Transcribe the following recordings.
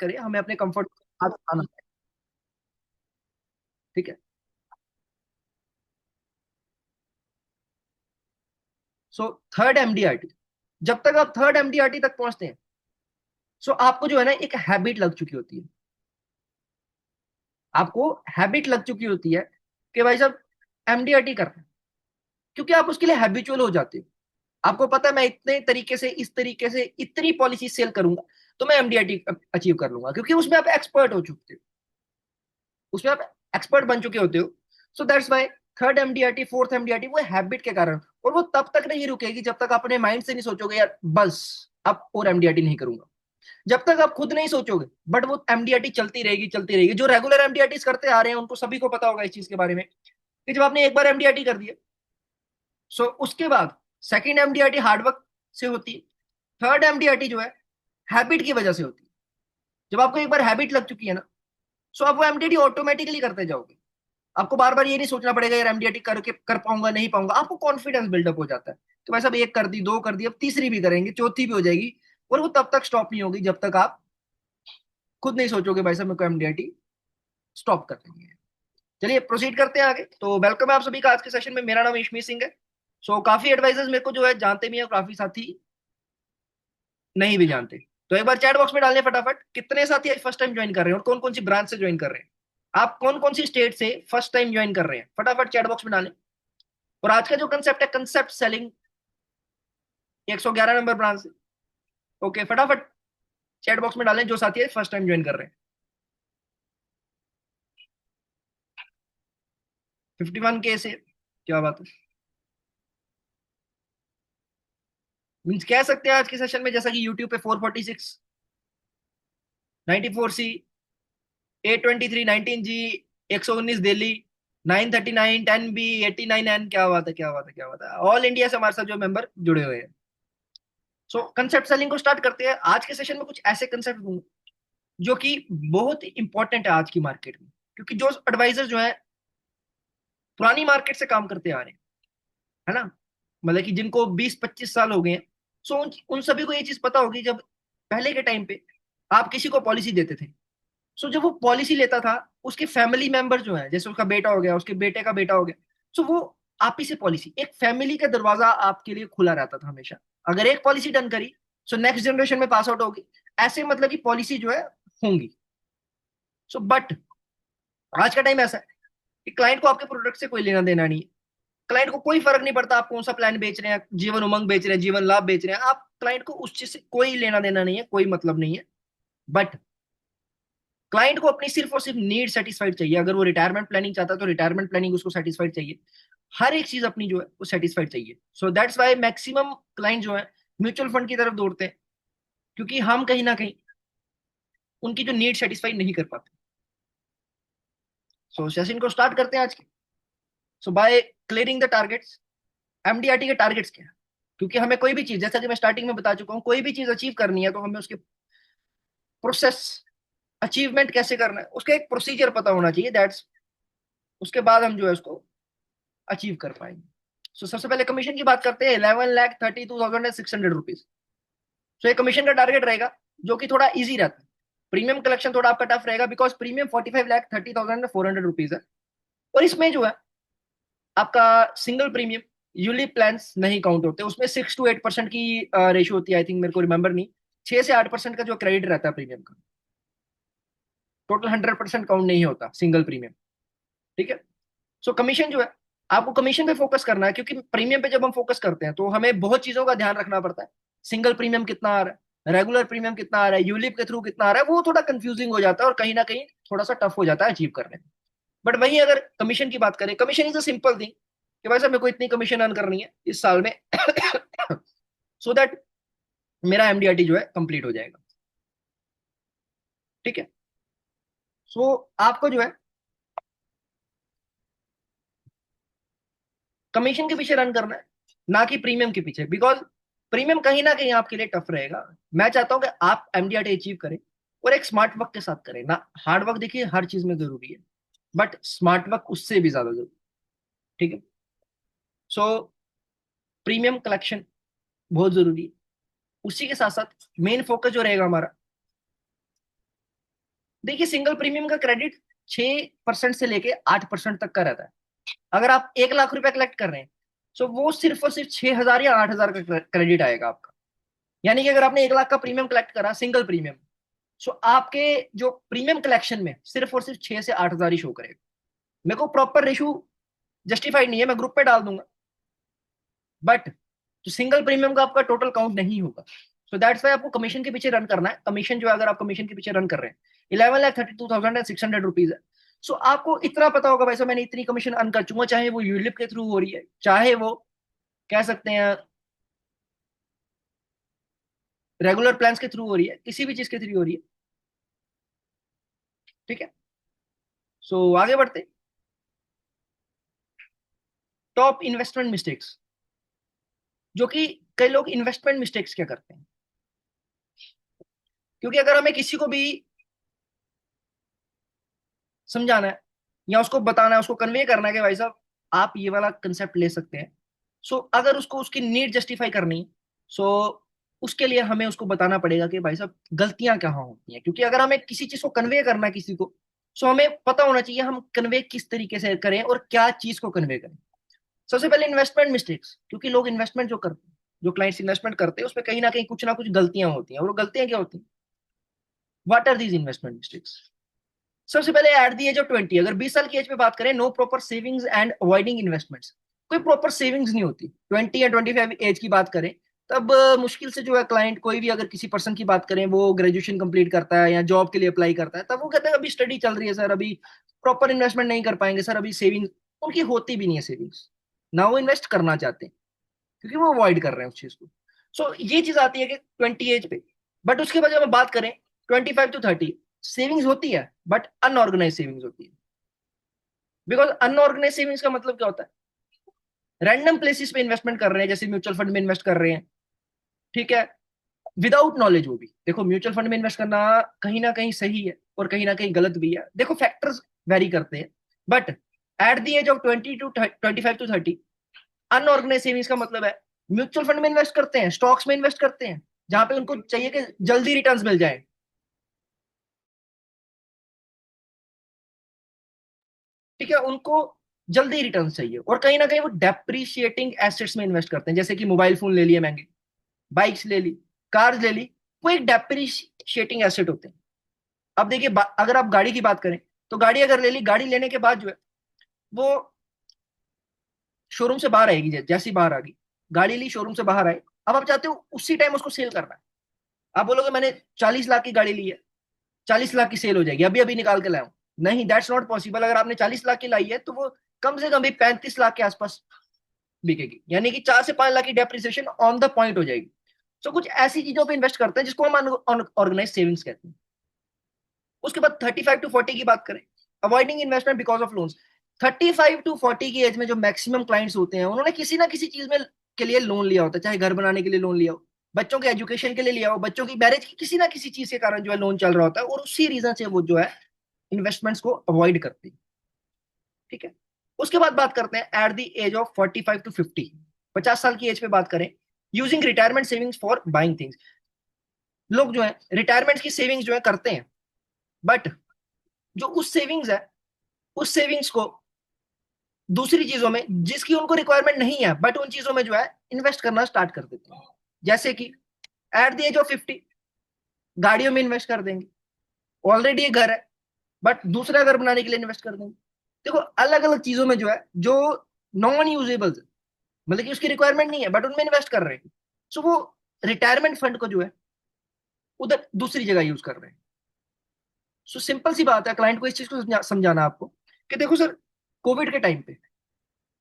करें, हमें अपने कंफर्ट आना है। ठीक है। सो थर्ड एमडीआरटी, जब तक आप थर्ड एमडीआरटी तक पहुंचते हैं, सो आपको जो है ना एक हैबिट लग चुकी होती है। आपको हैबिट लग चुकी होती है कि भाई साहब एमडीआरटी करना है, क्योंकि आप उसके लिए हैबिचुअल हो जाते हो। आपको पता है मैं इतने तरीके से, इस तरीके से इतनी पॉलिसी सेल करूंगा तो मैं एमडीआरटी अचीव कर लूंगा, क्योंकि उसमें आप एक्सपर्ट हो चुके हो, उसमें आप एक्सपर्ट बन चुके होते हो। So that's why third MDRT, fourth MDRT, वो हैबिट के कारण, और वो तब तक नहीं रुकेगी जब तक आप अपने माइंड से नहीं सोचोगे यार बस अब और एमडीआरटी नहीं करूंगा। जब तक आप खुद नहीं सोचोगे, बट वो एमडीआरटी चलती रहेगी, चलती रहेगी। जो रेगुलर एमडीआरटी करते आ रहे हैं उनको सभी को पता होगा इस चीज के बारे में, कि जब आपने एक बार एमडीआरटी कर दिया, सो उसके बाद सेकंड एमडीआरटी हार्डवर्क से होती है, थर्ड एमडीआरटी जो है हैबिट की वजह से होती है। जब आपको एक बार हैबिट लग चुकी है ना, सो आप वो एमडीआरटी ऑटोमेटिकली करते जाओगे। आपको बार बार ये नहीं सोचना पड़ेगा यार एमडीआरटी करके कर पाऊंगा नहीं पाऊंगा। आपको कॉन्फिडेंस बिल्डअप हो जाता है तो भाई साहब एक कर दी, दो कर दी, अब तीसरी भी करेंगे, चौथी भी हो जाएगी। और वो तब तक स्टॉप नहीं होगी जब तक आप खुद नहीं सोचोगे भाई साहब मेरे को एमडीआरटी स्टॉप कर देंगे। चलिए प्रोसीड करते हैं आगे। तो वेलकम है आप सभी का आज के सेशन में। मेरा नाम ईशमी सिंह है। सो काफी एडवाइजर्स मेरे को जो है जानते भी हैं, काफी साथी नहीं भी जानते। तो एक बार चैट बॉक्स में डालने फटाफट कितने साथी आज फर्स्ट टाइम ज्वाइन कर रहे हैं और कौन कौन सी ब्रांच से ज्वाइन कर रहे हैं। आप कौन कौन सी स्टेट से फर्स्ट टाइम ज्वाइन कर रहे हैं, फटाफट चैट बॉक्स में डालें। और आज का जो कंसेप्ट है, कंसेप्ट सेलिंग 111 नंबर ब्रांच से। ओके फटाफट चैट बॉक्स में डालें जो साथी फर्स्ट टाइम ज्वाइन कर रहे हैं। 51K से, क्या बात है। मीन्स कह सकते हैं आज के सेशन में जैसा कि यूट्यूब पे 446, 94C, 823, 19G, 119 Delhi, 939, 10B, 89N, क्या बात है, क्या बात है, क्या बात है। ऑल इंडिया से हमारे साथ जो मेंबर जुड़े हुए हैं। सो कंसेप्ट सेलिंग को स्टार्ट करते हैं। आज के सेशन में कुछ ऐसे कंसेप्ट दूंगा जो कि बहुत इंपॉर्टेंट है आज की मार्केट में, क्योंकि जो एडवाइजर जो है पुरानी मार्केट से काम करते आ रहे हैं, है ना, मतलब कि जिनको 20-25 साल हो गए हैं, सो उन सभी को ये चीज पता होगी। जब पहले के टाइम पे आप किसी को पॉलिसी देते थे, सो जब वो पॉलिसी लेता था, उसके फैमिली मेंबर जो है, जैसे उसका बेटा हो गया, उसके बेटे का बेटा हो गया, सो वो आप ही से पॉलिसी, एक फैमिली का दरवाजा आपके लिए खुला रहता था हमेशा। अगर एक पॉलिसी डन करी, सो नेक्स्ट जनरेशन में पास आउट होगी, ऐसे मतलब कि पॉलिसी जो है होंगी। सो बट आज का टाइम ऐसा है कि क्लाइंट को आपके प्रोडक्ट से कोई लेना देना नहीं है। क्लाइंट को कोई फर्क नहीं पड़ता आप कौन सा प्लान बेच रहे हैं, जीवन उमंग बेच रहे हैं, जीवन लाभ बेच रहे हैं, आप क्लाइंट को उस चीज से कोई लेना देना नहीं है, कोई मतलब नहीं है। बट क्लाइंट को अपनी सिर्फ और सिर्फ नीड सेटिस्फाइड चाहिए। अगर वो रिटायरमेंट प्लानिंग चाहता है तो रिटायरमेंट प्लानिंग उसको सेटिस्फाइड चाहिए। हर एक चीज अपनी जो है वो सेटिस्फाइड चाहिए। So that's why maximum client जो है म्यूचुअल फंड की तरफ दौड़ते हैं, क्योंकि हम कहीं ना कहीं उनकी जो नीड सेटिस्फाई नहीं कर पाते। सो सेशन को स्टार्ट करते हैं आज के। So by clearing the targets, MDRT के टारगेट्स क्या है। क्योंकि हमें कोई भी चीज, जैसा कि मैं स्टार्टिंग में बता चुका हूँ, कोई भी चीज अचीव करनी है तो हमें उसके प्रोसेस, अचीवमेंट कैसे करना है, उसका एक प्रोसीजर पता होना चाहिए। दैट्स, उसके बाद हम जो है उसको अचीव कर पाएंगे। सो सबसे पहले कमीशन की बात करते हैं। 11,32,600 रुपीज। सो ये कमीशन का टारगेट रहेगा, जो कि थोड़ा इजी रहता है। प्रीमियम कलेक्शन थोड़ा आपका टफ रहेगा, बिकॉज प्रीमियम 45,30,400 रुपीज है। और इसमें जो है आपका सिंगल प्रीमियम यूलिप प्लान्स नहीं काउंट होते, उसमें 6 to 8% की रेशियो होती है, आई थिंक, मेरे को रिमेंबर नहीं। 6 से 8% का जो क्रेडिट रहता है प्रीमियम का, टोटल 100% काउंट नहीं होता सिंगल प्रीमियम। ठीक है। सो कमीशन जो है, आपको कमीशन पे फोकस करना है, क्योंकि प्रीमियम पे जब हम फोकस करते हैं तो हमें बहुत चीजों का ध्यान रखना पड़ता है। सिंगल प्रीमियम कितना आ रहा है, रेगुलर प्रीमियम कितना आ रहा है, यूलिप के थ्रू कितना आ रहा है, वो थोड़ा कंफ्यूजिंग हो जाता है और कहीं ना कहीं थोड़ा सा टफ हो जाता है अचीव करने में। बट वहीं अगर कमीशन की बात करें, commission is a simple thing कि भाई साहब मेरे को इतनी कमीशन अर्न करनी है इस साल में सो दैट मेरा एमडीआरटी जो है कंप्लीट हो जाएगा। ठीक है। सो आपको जो है कमीशन के पीछे रन करना है, ना कि प्रीमियम के पीछे, बिकॉज प्रीमियम कहीं ना कहीं आपके लिए टफ रहेगा। मैं चाहता हूं कि आप एमडीआरटी अचीव करें और एक स्मार्ट वर्क के साथ करें ना। हार्ड वर्क देखिए हर चीज में जरूरी है, बट स्मार्ट वर्क उससे भी ज्यादा जरूरी। ठीक है। सो प्रीमियम कलेक्शन बहुत जरूरी है। उसी के साथ साथ मेन फोकस जो रहेगा हमारा, देखिए सिंगल प्रीमियम का क्रेडिट 6% से लेके 8% तक का रहता है। अगर आप 1 लाख रुपए कलेक्ट कर रहे हैं, तो वो सिर्फ और सिर्फ 6,000 या 8,000 का क्रेडिट आएगा आपका। यानी कि अगर आपने 1 लाख का प्रीमियम कलेक्ट करा सिंगल प्रीमियम, सो आपके जो प्रीमियम कलेक्शन में सिर्फ और सिर्फ 6 से 8,000 ही शो करेगा। मेरे को प्रॉपर रेशू जस्टिफाइड नहीं है, मैं ग्रुप पे डाल दूंगा, बट जो सिंगल प्रीमियम का आपका टोटल काउंट नहीं होगा। सो दैट्स वाई आपको कमीशन के पीछे रन करना है। कमीशन जो है, अगर आप कमीशन के पीछे रन कर रहे हैं, 11,32,600 रुपीज है। सो आपको इतना पता होगा भाई साहब, मैंने इतनी कमीशन अर्न कर चुका, चाहे वो यूलिप के थ्रू हो रही है, चाहे वो कह सकते हैं रेगुलर प्लान्स के थ्रू हो रही है, किसी भी चीज के थ्रू हो रही है। ठीक है, सो आगे बढ़ते। टॉप इन्वेस्टमेंट मिस्टेक्स, जो कि कई लोग इन्वेस्टमेंट मिस्टेक्स क्या करते हैं, क्योंकि अगर हमें किसी को भी समझाना है या उसको बताना है, उसको कन्वे करना है कि भाई साहब आप ये वाला कंसेप्ट ले सकते हैं, सो अगर उसको उसकी नीड जस्टिफाई करनी है, सो उसके लिए हमें उसको बताना पड़ेगा कि भाई साहब गलतियां कहाँ होती हैं। क्योंकि अगर हमें किसी चीज को कन्वे करना है किसी को, सो हमें पता होना चाहिए हम कन्वे किस तरीके से करें और क्या चीज को कन्वे करें। सबसे पहले इन्वेस्टमेंट मिस्टेक्स, क्योंकि लोग इन्वेस्टमेंट जो करते हैं, जो क्लाइंट्स इन्वेस्टमेंट करते हैं, उसमें कहीं ना कहीं कुछ ना कुछ गलतियां होती हैं। और वो गलतियां क्या होती हैं? What are these investment mistakes? सबसे पहले एट दी एज ऑफ 20, अगर 20 साल की एज पे बात करें, no proper savings and avoiding investments. कोई प्रॉपर सेविंग्स नहीं होती। 20 या 25 एज की बात करें, तब मुश्किल से जो है क्लाइंट, कोई भी अगर किसी पर्सन की बात करें, वो ग्रेजुएशन कंप्लीट करता है या जॉब के लिए अप्लाई करता है, तब वो कहते हैं अभी स्टडी चल रही है सर, अभी प्रॉपर इन्वेस्टमेंट नहीं कर पाएंगे सर, अभी सेविंग उनकी होती भी नहीं है सेविंग्स, ना वो इन्वेस्ट करना चाहते हैं, क्योंकि वो अवॉइड कर रहे हैं उस चीज को। सो ये चीज आती है कि 20 एज पे। बट उसके बाद जब हम बात करें 25 to 30, सेविंग्स होती है बट अनऑर्गेनाइज सेविंग्स होती है। बिकॉज अनऑर्गेनाइज सेविंग्स का मतलब क्या होता है? रैंडम प्लेसेस पे इन्वेस्टमेंट कर रहे हैं, जैसे म्यूचुअल फंड में इन्वेस्ट कर रहे हैं। ठीक है, विदाउट नॉलेज। वो भी देखो, म्यूचुअल फंड में इन्वेस्ट करना कहीं ना कहीं सही है और कहीं ना कहीं गलत भी है, देखो फैक्टर्स वेरी करते हैं। But at the age of 20 to 25 to 30, unorganise savings का मतलब है म्यूचुअल फंड में इन्वेस्ट करते हैं, स्टॉक्स में इन्वेस्ट करते हैं, जहां पे उनको चाहिए कि जल्दी रिटर्न्स मिल जाए। ठीक है, उनको जल्दी रिटर्न चाहिए, और कहीं ना कहीं वो डेप्रिशिएटिंग एसेट्स में इन्वेस्ट करते हैं, जैसे कि मोबाइल फोन ले लिए महंगे, बाइक्स ले ली, कार्स ले ली, वो एक डेप्रिशिएटिंग एसेट होते हैं। अब देखिए, अगर आप गाड़ी की बात करें, तो गाड़ी अगर ले ली, गाड़ी लेने के बाद जो है वो शोरूम से बाहर आएगी, जैसी बाहर आ गई, गाड़ी ली शोरूम से बाहर आए, अब आप चाहते हो उसी टाइम उसको सेल करना है। आप बोलोगे मैंने 40 लाख की गाड़ी ली है, 40 लाख की सेल हो जाएगी, अभी अभी निकाल के लाया हूं। नहीं, दैट्स नॉट पॉसिबल। अगर आपने 40 लाख की लाई है, तो वो कम से कम भी 35 लाख के आसपास बिकेगी, यानी कि 4 से 5 लाख की डेप्रिसिएशन ऑन द पॉइंट हो जाएगी। तो कुछ ऐसी चीजों पे इन्वेस्ट करते हैं जिसको हम ऑर्गेनाइज सेविंग्स कहते हैं। उसके बाद 35 to 40 की बात करें, avoiding investment because of loans. 35 to 40 की एज में जो मैक्सिमम क्लाइंट्स होते हैं, उन्होंने किसी ना किसी चीज में के लिए लोन लिया होता है, चाहे घर बनाने के लिए लोन लिया हो, बच्चों के एजुकेशन के लिए लिया हो, बच्चों की मैरिज की किसी ना किसी चीज के कारण जो है लोन चल रहा होता है, और उसी रीजन से वो जो है इन्वेस्टमेंट्स को अवॉइड करते हैं। ठीक है, उसके बाद बात करते हैं at the age of 45 to 50, 50 साल की एज पे बात करें, using retirement savings for buying things. लोग जो है रिटायरमेंट की सेविंग्स जो है करते हैं, बट जो उस सेविंग्स है, उस सेविंग्स को दूसरी चीजों में जिसकी उनको रिक्वायरमेंट नहीं है, बट उन चीजों में जो है इन्वेस्ट करना स्टार्ट कर देते हैं। जैसे कि एट द एज ऑफ 50 गाड़ियों में इन्वेस्ट कर देंगे, ऑलरेडी ये घर है बट दूसरा घर बनाने के लिए इन्वेस्ट कर देंगे। देखो, अलग अलग चीजों में जो है, जो नॉन यूजेबल, मतलब कि उसकी रिक्वायरमेंट नहीं है, बट उनमें इन्वेस्ट कर रहे हैं। सो वो रिटायरमेंट फंड को जो है उधर दूसरी जगह यूज कर रहे हैं। सो सिंपल सी बात है, क्लाइंट को इस चीज को समझाना आपको कि देखो सर, कोविड के टाइम पे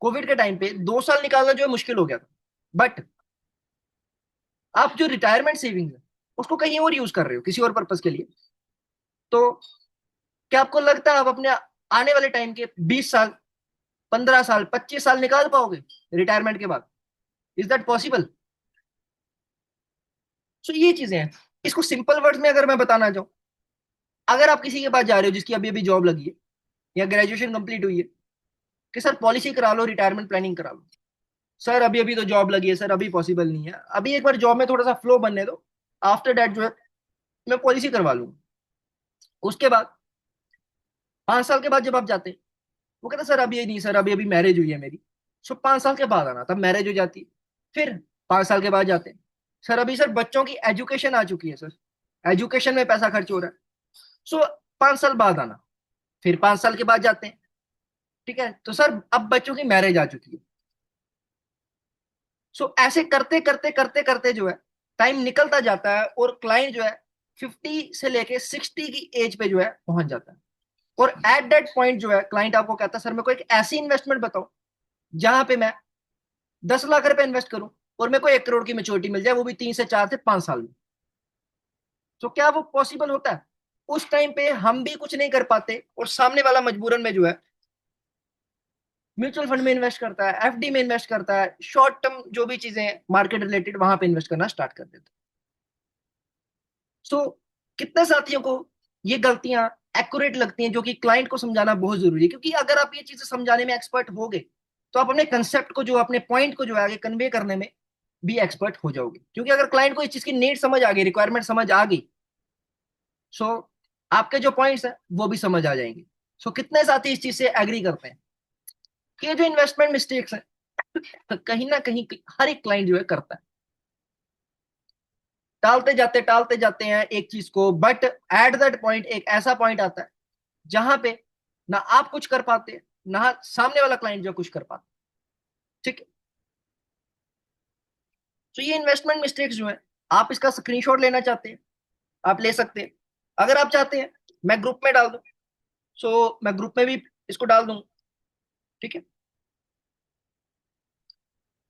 कोविड के टाइम पे 2 साल निकालना जो है मुश्किल हो गया था, बट आप जो रिटायरमेंट सेविंग है उसको कहीं और यूज कर रहे हो, किसी और पर्पज के लिए। तो क्या आपको लगता है आप अपने आने वाले टाइम के 20 साल, 15 साल, 25 साल निकाल पाओगे रिटायरमेंट के बाद? Is that possible? सो ये चीजें हैं। इसको सिंपल वर्ड्स में अगर मैं बताना चाहूँ, अगर आप किसी के पास जा रहे हो जिसकी अभी अभी जॉब लगी है या ग्रेजुएशन कंप्लीट हुई है, कि सर पॉलिसी करा लो, रिटायरमेंट प्लानिंग करा लो, सर अभी अभी तो जॉब लगी है सर, अभी पॉसिबल नहीं है, अभी एक बार जॉब में थोड़ा सा फ्लो बनने दो, आफ्टर दैट जो है मैं पॉलिसी करवा लूंगा। उसके बाद 5 साल के बाद जब आप जाते हैं, वो कहता सर अभी नहीं सर, अभी अभी मैरिज हुई है मेरी। सो 5 साल के बाद आना, तब मैरिज हो जाती है। फिर 5 साल के बाद जाते हैं, सर अभी सर बच्चों की एजुकेशन आ चुकी है सर, एजुकेशन में पैसा खर्च हो रहा है। सो 5 साल बाद आना। फिर 5 साल के बाद जाते हैं, ठीक है, तो सर अब बच्चों की मैरिज आ चुकी है। सो ऐसे करते करते करते करते जो है टाइम निकलता जाता है, और क्लाइंट जो है 50 से लेके 60 की एज पे जो है पहुंच जाता है। और एट दैट पॉइंट जो है क्लाइंट आपको कहता है सर मेरे को एक ऐसी इन्वेस्टमेंट बताओ जहां पे मैं 10 लाख रुपए इन्वेस्ट करूं और मेरे को 1 करोड़ की मेच्योरिटी मिल जाए, वो भी 3 से 4 से 5 साल में। तो क्या वो पॉसिबल होता है? उस टाइम पे हम भी कुछ नहीं कर पाते, और सामने वाला मजबूरन में जो है म्यूचुअल फंड में इन्वेस्ट करता है, एफडी में इन्वेस्ट करता है, शॉर्ट टर्म जो भी चीजें हैं मार्केट रिलेटेड वहां पे इन्वेस्ट करना स्टार्ट कर देता है। सो कितने साथियों को ये गलतियां एक्यूरेट लगती हैं, जो कि क्लाइंट को समझाना बहुत जरूरी है, क्योंकि अगर आप ये चीजें समझाने में एक्सपर्ट हो गए तो आप अपने कंसेप्ट को, जो अपने पॉइंट को जो है आगे कन्वे करने में भी एक्सपर्ट हो जाओगे। क्योंकि अगर क्लाइंट को इस चीज की नीड समझ आ गई, रिक्वायरमेंट समझ आ गई, सो आपके जो पॉइंट्स हैं वो भी समझ आ जाएंगे। सो कितने साथी इस चीज से एग्री करते हैं कि ये जो इन्वेस्टमेंट मिस्टेक्स हैं तो कहीं ना कहीं हर एक क्लाइंट जो है करता है, टालते जाते हैं एक चीज को, बट एट दैट पॉइंट एक ऐसा पॉइंट आता है जहां पे ना आप कुछ कर पाते हैं, ना सामने वाला क्लाइंट जो कुछ कर पाता है। ठीक है, तो ये इन्वेस्टमेंट मिस्टेक्स जो है, आप इसका स्क्रीनशॉट लेना चाहते हैं आप ले सकते हैं। अगर आप चाहते हैं मैं ग्रुप में डाल दूं, सो मैं ग्रुप में भी इसको डाल दूंगा। ठीक है,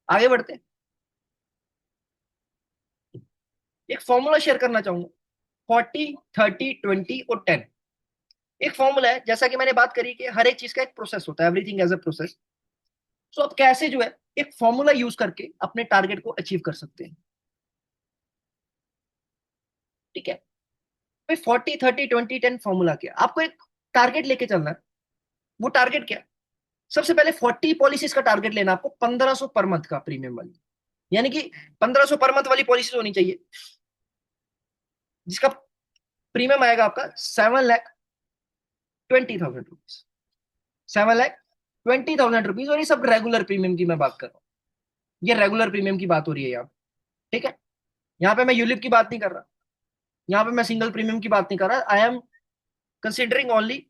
आगे बढ़ते हैं। एक फॉर्मूला शेयर करना चाहूंगा, 40 30 20 और 10। एक फॉर्मूला है, जैसा कि मैंने बात करी कि हर एक चीज का एक प्रोसेस होता है, एवरीथिंग एज अ प्रोसेस। सो आप कैसे जो है एक फॉर्मूला यूज करके अपने टारगेट को अचीव कर सकते हैं। ठीक है, भाई 40 30 20 10 फॉर्मूला क्या, आपको एक टारगेट लेके चलना है। वो टारगेट क्या है? सबसे पहले 40 पॉलिसीज का टारगेट लेना आपको, 1500 पर मंथ का प्रीमियम वाली, यानी कि 1500 पर मंथ वाली पॉलिसी होनी चाहिए, जिसका प्रीमियम आएगा आपका 7,20,000 रुपीज। 7,20,000 रुपीज, और ये सब रेगुलर प्रीमियम की मैं बात कर रहा हूँ। ये रेगुलर प्रीमियम की बात हो रही है यहाँ। ठीक है, यहाँ पे मैं यूलिप की बात नहीं कर रहा, यहाँ पे मैं सिंगल प्रीमियम की बात नहीं कर रहा, I am considering only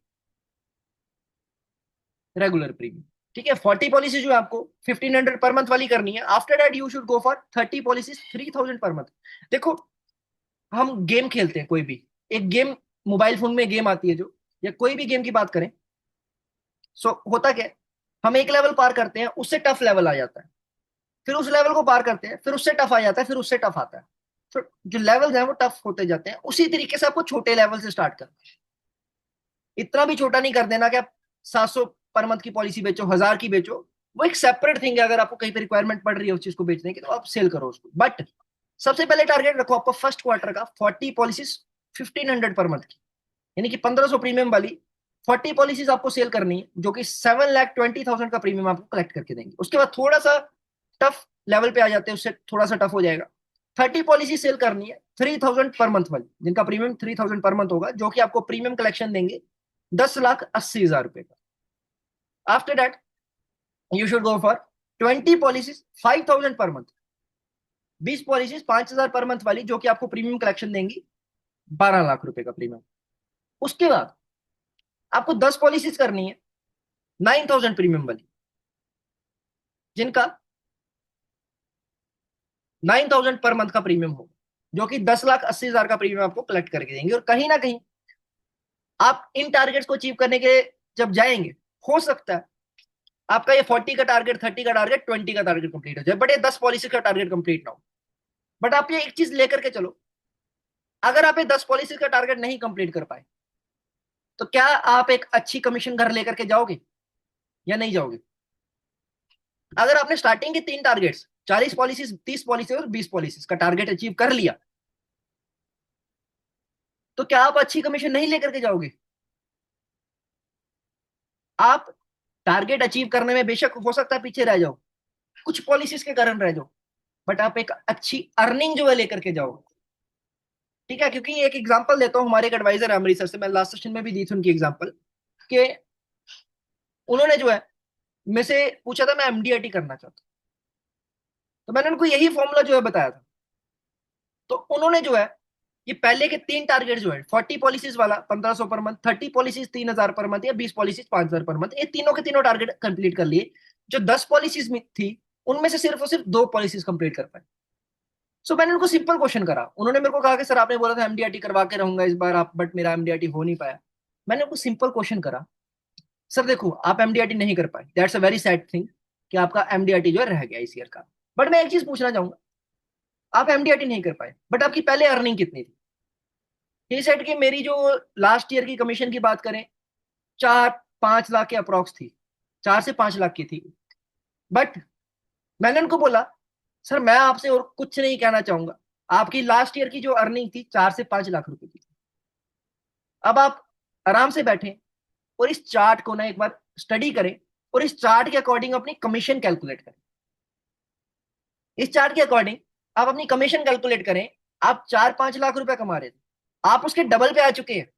regular premium. ठीक है, 40 पॉलिसी जो है आपको 1,500 पर मंथ वाली करनी है। After that you should go for 30 policies, 3,000 per month. देखो, हम गेम खेलते हैं कोई भी, एक गेम मोबाइल फोन में गेम आती है जो, या कोई भी गेम की बात करें, सो होता क्या है, हम एक लेवल पार करते हैं, उससे टफ लेवल आ जाता है, फिर उस लेवल को पार करते हैं, फिर उससे टफ आ जाता है, फिर उससे टफ आता है। तो जो लेवल है वो टफ होते जाते हैं, उसी तरीके से आपको छोटे लेवल से स्टार्ट करना है। इतना भी छोटा नहीं कर देना कि आप 700 पर मंथ की पॉलिसी बेचो, 1,000 की बेचो। वो एक सेपरेट थिंग है, अगर आपको कहीं पे रिक्वायरमेंट पड़ रही है उस चीज को बेचने की तो आप सेल करो उसको, बट सबसे पहले टारगेट रखो आपको फर्स्ट क्वार्टर का 40 पॉलिसीज 1,500 पर मंथ की, यानी कि 1,500 प्रीमियम वाली 40 पॉलिसीज आपको सेल करनी है, जो कि 7,20,000 का प्रीमियम आपको कलेक्ट करके देंगे। उसके बाद थोड़ा सा टफ लेवल पे आ जाते हैं, उससे थोड़ा सा टफ हो जाएगा। 30 पॉलिसी सेल करनी है 3,000 पर मंथ वाली, जिनका प्रीमियम 3,000 पर मंथ होगा, जो कि आपको प्रीमियम कलेक्शन देंगे 10,80,000 रुपए का। After that you should go for 20 policies 5,000 per month, 20 policies 5,000 per month वाली, जो कि आपको प्रीमियम कलेक्शन देंगी 12 लाख रुपए का प्रीमियम। उसके बाद आपको 10 पॉलिसीज करनी है 9,000 प्रीमियम वाली, जिनका 9,000 पर मंथ का प्रीमियम होगा, जो कि 10,80,000 का प्रीमियम आपको कलेक्ट करके देंगे। और कहीं ना कहीं आप इन टारगेट्स को अचीव करने के जब जाएंगे, हो सकता है आपका ये 40 का टारगेट, 30 का टारगेट, 20 का टारगेट कंप्लीट हो जाए, बट ये 10 पॉलिसी का टारगेट कंप्लीट ना हो। बट आप ये एक चीज लेकर के चलो, अगर आप ये 10 पॉलिसी का टारगेट नहीं कंप्लीट कर पाए, तो क्या आप एक अच्छी कमीशन घर लेकर के जाओगे या नहीं जाओगे? अगर आपने स्टार्टिंग के 3 टारगेट्स, 40 पॉलिसीज, 30 पॉलिसी और 20 पॉलिसीज का टारगेट अचीव कर लिया, तो क्या आप अच्छी कमीशन नहीं लेकर के जाओगे? आप टारगेट अचीव करने में बेशक हो सकता है पीछे रह जाओ, कुछ पॉलिसीज के कारण रह जाओ, बट आप एक अच्छी अर्निंग जो है लेकर के जाओ। ठीक है, क्योंकि एक एग्जांपल देता हूँ, हमारे एक एडवाइजर है अमृतसर से, मैं लास्ट सेशन में भी दी थी उनकी एग्जांपल, कि उन्होंने जो है मेरे से पूछा था मैं एमडीआरटी करना चाहता हूँ, तो मैंने उनको यही फॉर्मूला जो है बताया था। तो उन्होंने जो है ये पहले के 3 टारगेट जो है, 40 पॉलिसीज वाला 1500 per month, 30 policies 3000 per month, या 20 पॉलिसीज 5000 पर मंथ, ये तीनों के तीनों टारगेट कंप्लीट कर लिए। जो 10 पॉलिसीज में थी उनमें से सिर्फ और सिर्फ 2 पॉलिसीज कंप्लीट कर पाए। सो मैंने उनको सिंपल क्वेश्चन करा, उन्होंने मेरे को कहा कि सर आपने बोला था एमडीआरटी करवा के रहूंगा इस बार आप, बट मेरा एमडीआरटी हो नहीं पाया। मैंने उनको सिंपल क्वेश्चन करा, सर देखो आप एमडीआरटी नहीं कर पाए, that's a very sad thing कि आपका एमडीआरटी जो है रह गया इस ईयर का। बट मैं एक चीज पूछना चाहूंगा, आप एमडीआरटी नहीं कर पाए बट आपकी पहले अर्निंग कितनी थी? ही सेड कि मेरी जो लास्ट ईयर की कमीशन की बात करें, 4-5 लाख के अप्रोक्स थी, 4 से 5 लाख की थी। बट मैंने उनको बोला, सर मैं आपसे और कुछ नहीं कहना चाहूंगा, आपकी लास्ट ईयर की जो अर्निंग थी 4 से 5 लाख रुपए की थी। अब आप आराम से बैठें और इस चार्ट को ना एक बार स्टडी करें, और इस चार्ट के अकॉर्डिंग अपनी कमीशन कैलकुलेट करें। इस चार्ट के अकॉर्डिंग आप अपनी कमीशन कैलकुलेट करें। आप 4-5 लाख रुपए कमा रहे थे, आप उसके डबल पे आ चुके हैं,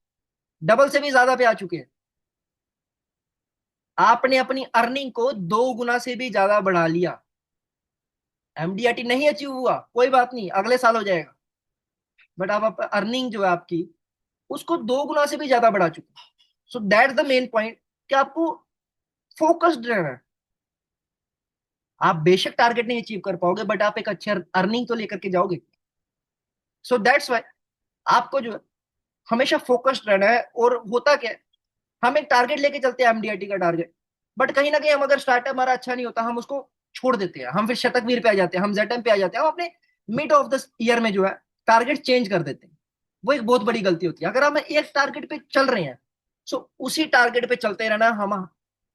डबल से भी ज्यादा पे आ चुके हैं। आपने अपनी अर्निंग को 2 गुना से भी ज्यादा बढ़ा लिया। एमडीआरटी नहीं अचीव हुआ कोई बात नहीं, अगले साल हो जाएगा, बट आप अर्निंग जो है आपकी उसको 2 गुना से भी ज्यादा बढ़ा चुके। सो दैट्स द मेन पॉइंट, कि आपको फोकस्ड रहना है। आप बेशक टारगेट नहीं अचीव कर पाओगे बट आप एक अच्छे अर्निंग तो लेकर के जाओगे। सो दैट्स वाई आपको जो है हमेशा फोकस्ड रहना है। और होता क्या है, हम एक टारगेट लेके चलते हैं एमडीआरटी का टारगेट, बट कहीं ना कहीं हम अगर स्टार्टअप हमारा अच्छा नहीं होता हम उसको छोड़ देते हैं, हम फिर शतकवीर पे आ जाते हैं, हम जेटम पे आ जाते हैं, हम अपने मिड ऑफ द ईयर में जो है टारगेट चेंज कर देते हैं। वो एक बहुत बड़ी गलती होती है। अगर हम एक टारगेट पे चल रहे हैं, सो उसी टारगेट पे चलते रहना। हम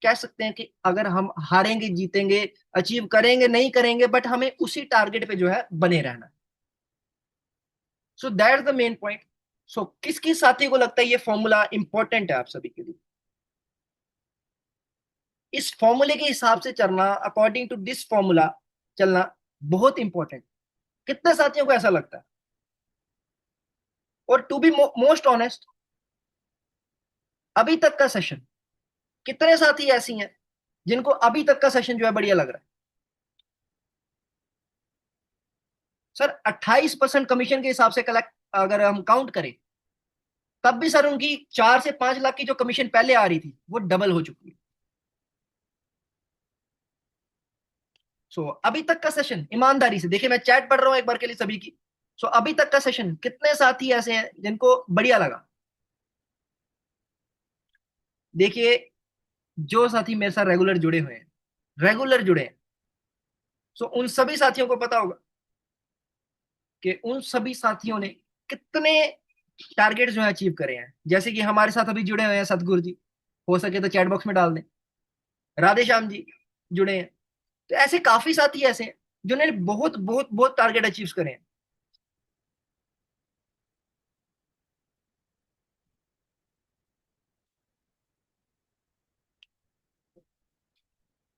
कह सकते हैं कि अगर हम हारेंगे जीतेंगे, अचीव करेंगे नहीं करेंगे, बट हमें उसी टारगेट पे जो है बने रहना। So that's the main point. So किस किस साथी को लगता है ये फॉर्मूला इंपॉर्टेंट है आप सभी के लिए? इस फॉर्मूले के हिसाब से चलना, अकॉर्डिंग टू दिस फॉर्मूला चलना बहुत इंपॉर्टेंट। कितने साथियों को ऐसा लगता है? और टू बी मोस्ट ऑनेस्ट, अभी तक का सेशन, कितने साथी ऐसी हैं जिनको अभी तक का सेशन जो है बढ़िया लग रहा है? सर 28% कमीशन के हिसाब से कलेक्ट अगर हम काउंट करें, तब भी सर उनकी 4 से 5 लाख की जो कमीशन पहले आ रही थी वो डबल हो चुकी है। सो अभी तक का सेशन, ईमानदारी से देखिए, मैं चैट पढ़ रहा हूं एक बार के लिए सभी की। सो अभी तक का सेशन कितने साथी ऐसे हैं जिनको बढ़िया लगा? देखिए, जो साथी मेरे साथ रेगुलर जुड़े हुए हैं, रेगुलर जुड़े हैं, सो उन सभी साथियों को पता होगा कि उन सभी साथियों ने कितने टारगेट जो है अचीव करे हैं। जैसे कि हमारे साथ अभी जुड़े हुए हैं सतगुरु जी, हो सके तो चैट बॉक्स में डाल दें। राधे श्याम जी जुड़े हैं। तो ऐसे काफी साथी ऐसे हैं जिन्होंने बहुत बहुत बहुत टारगेट अचीव करे हैं।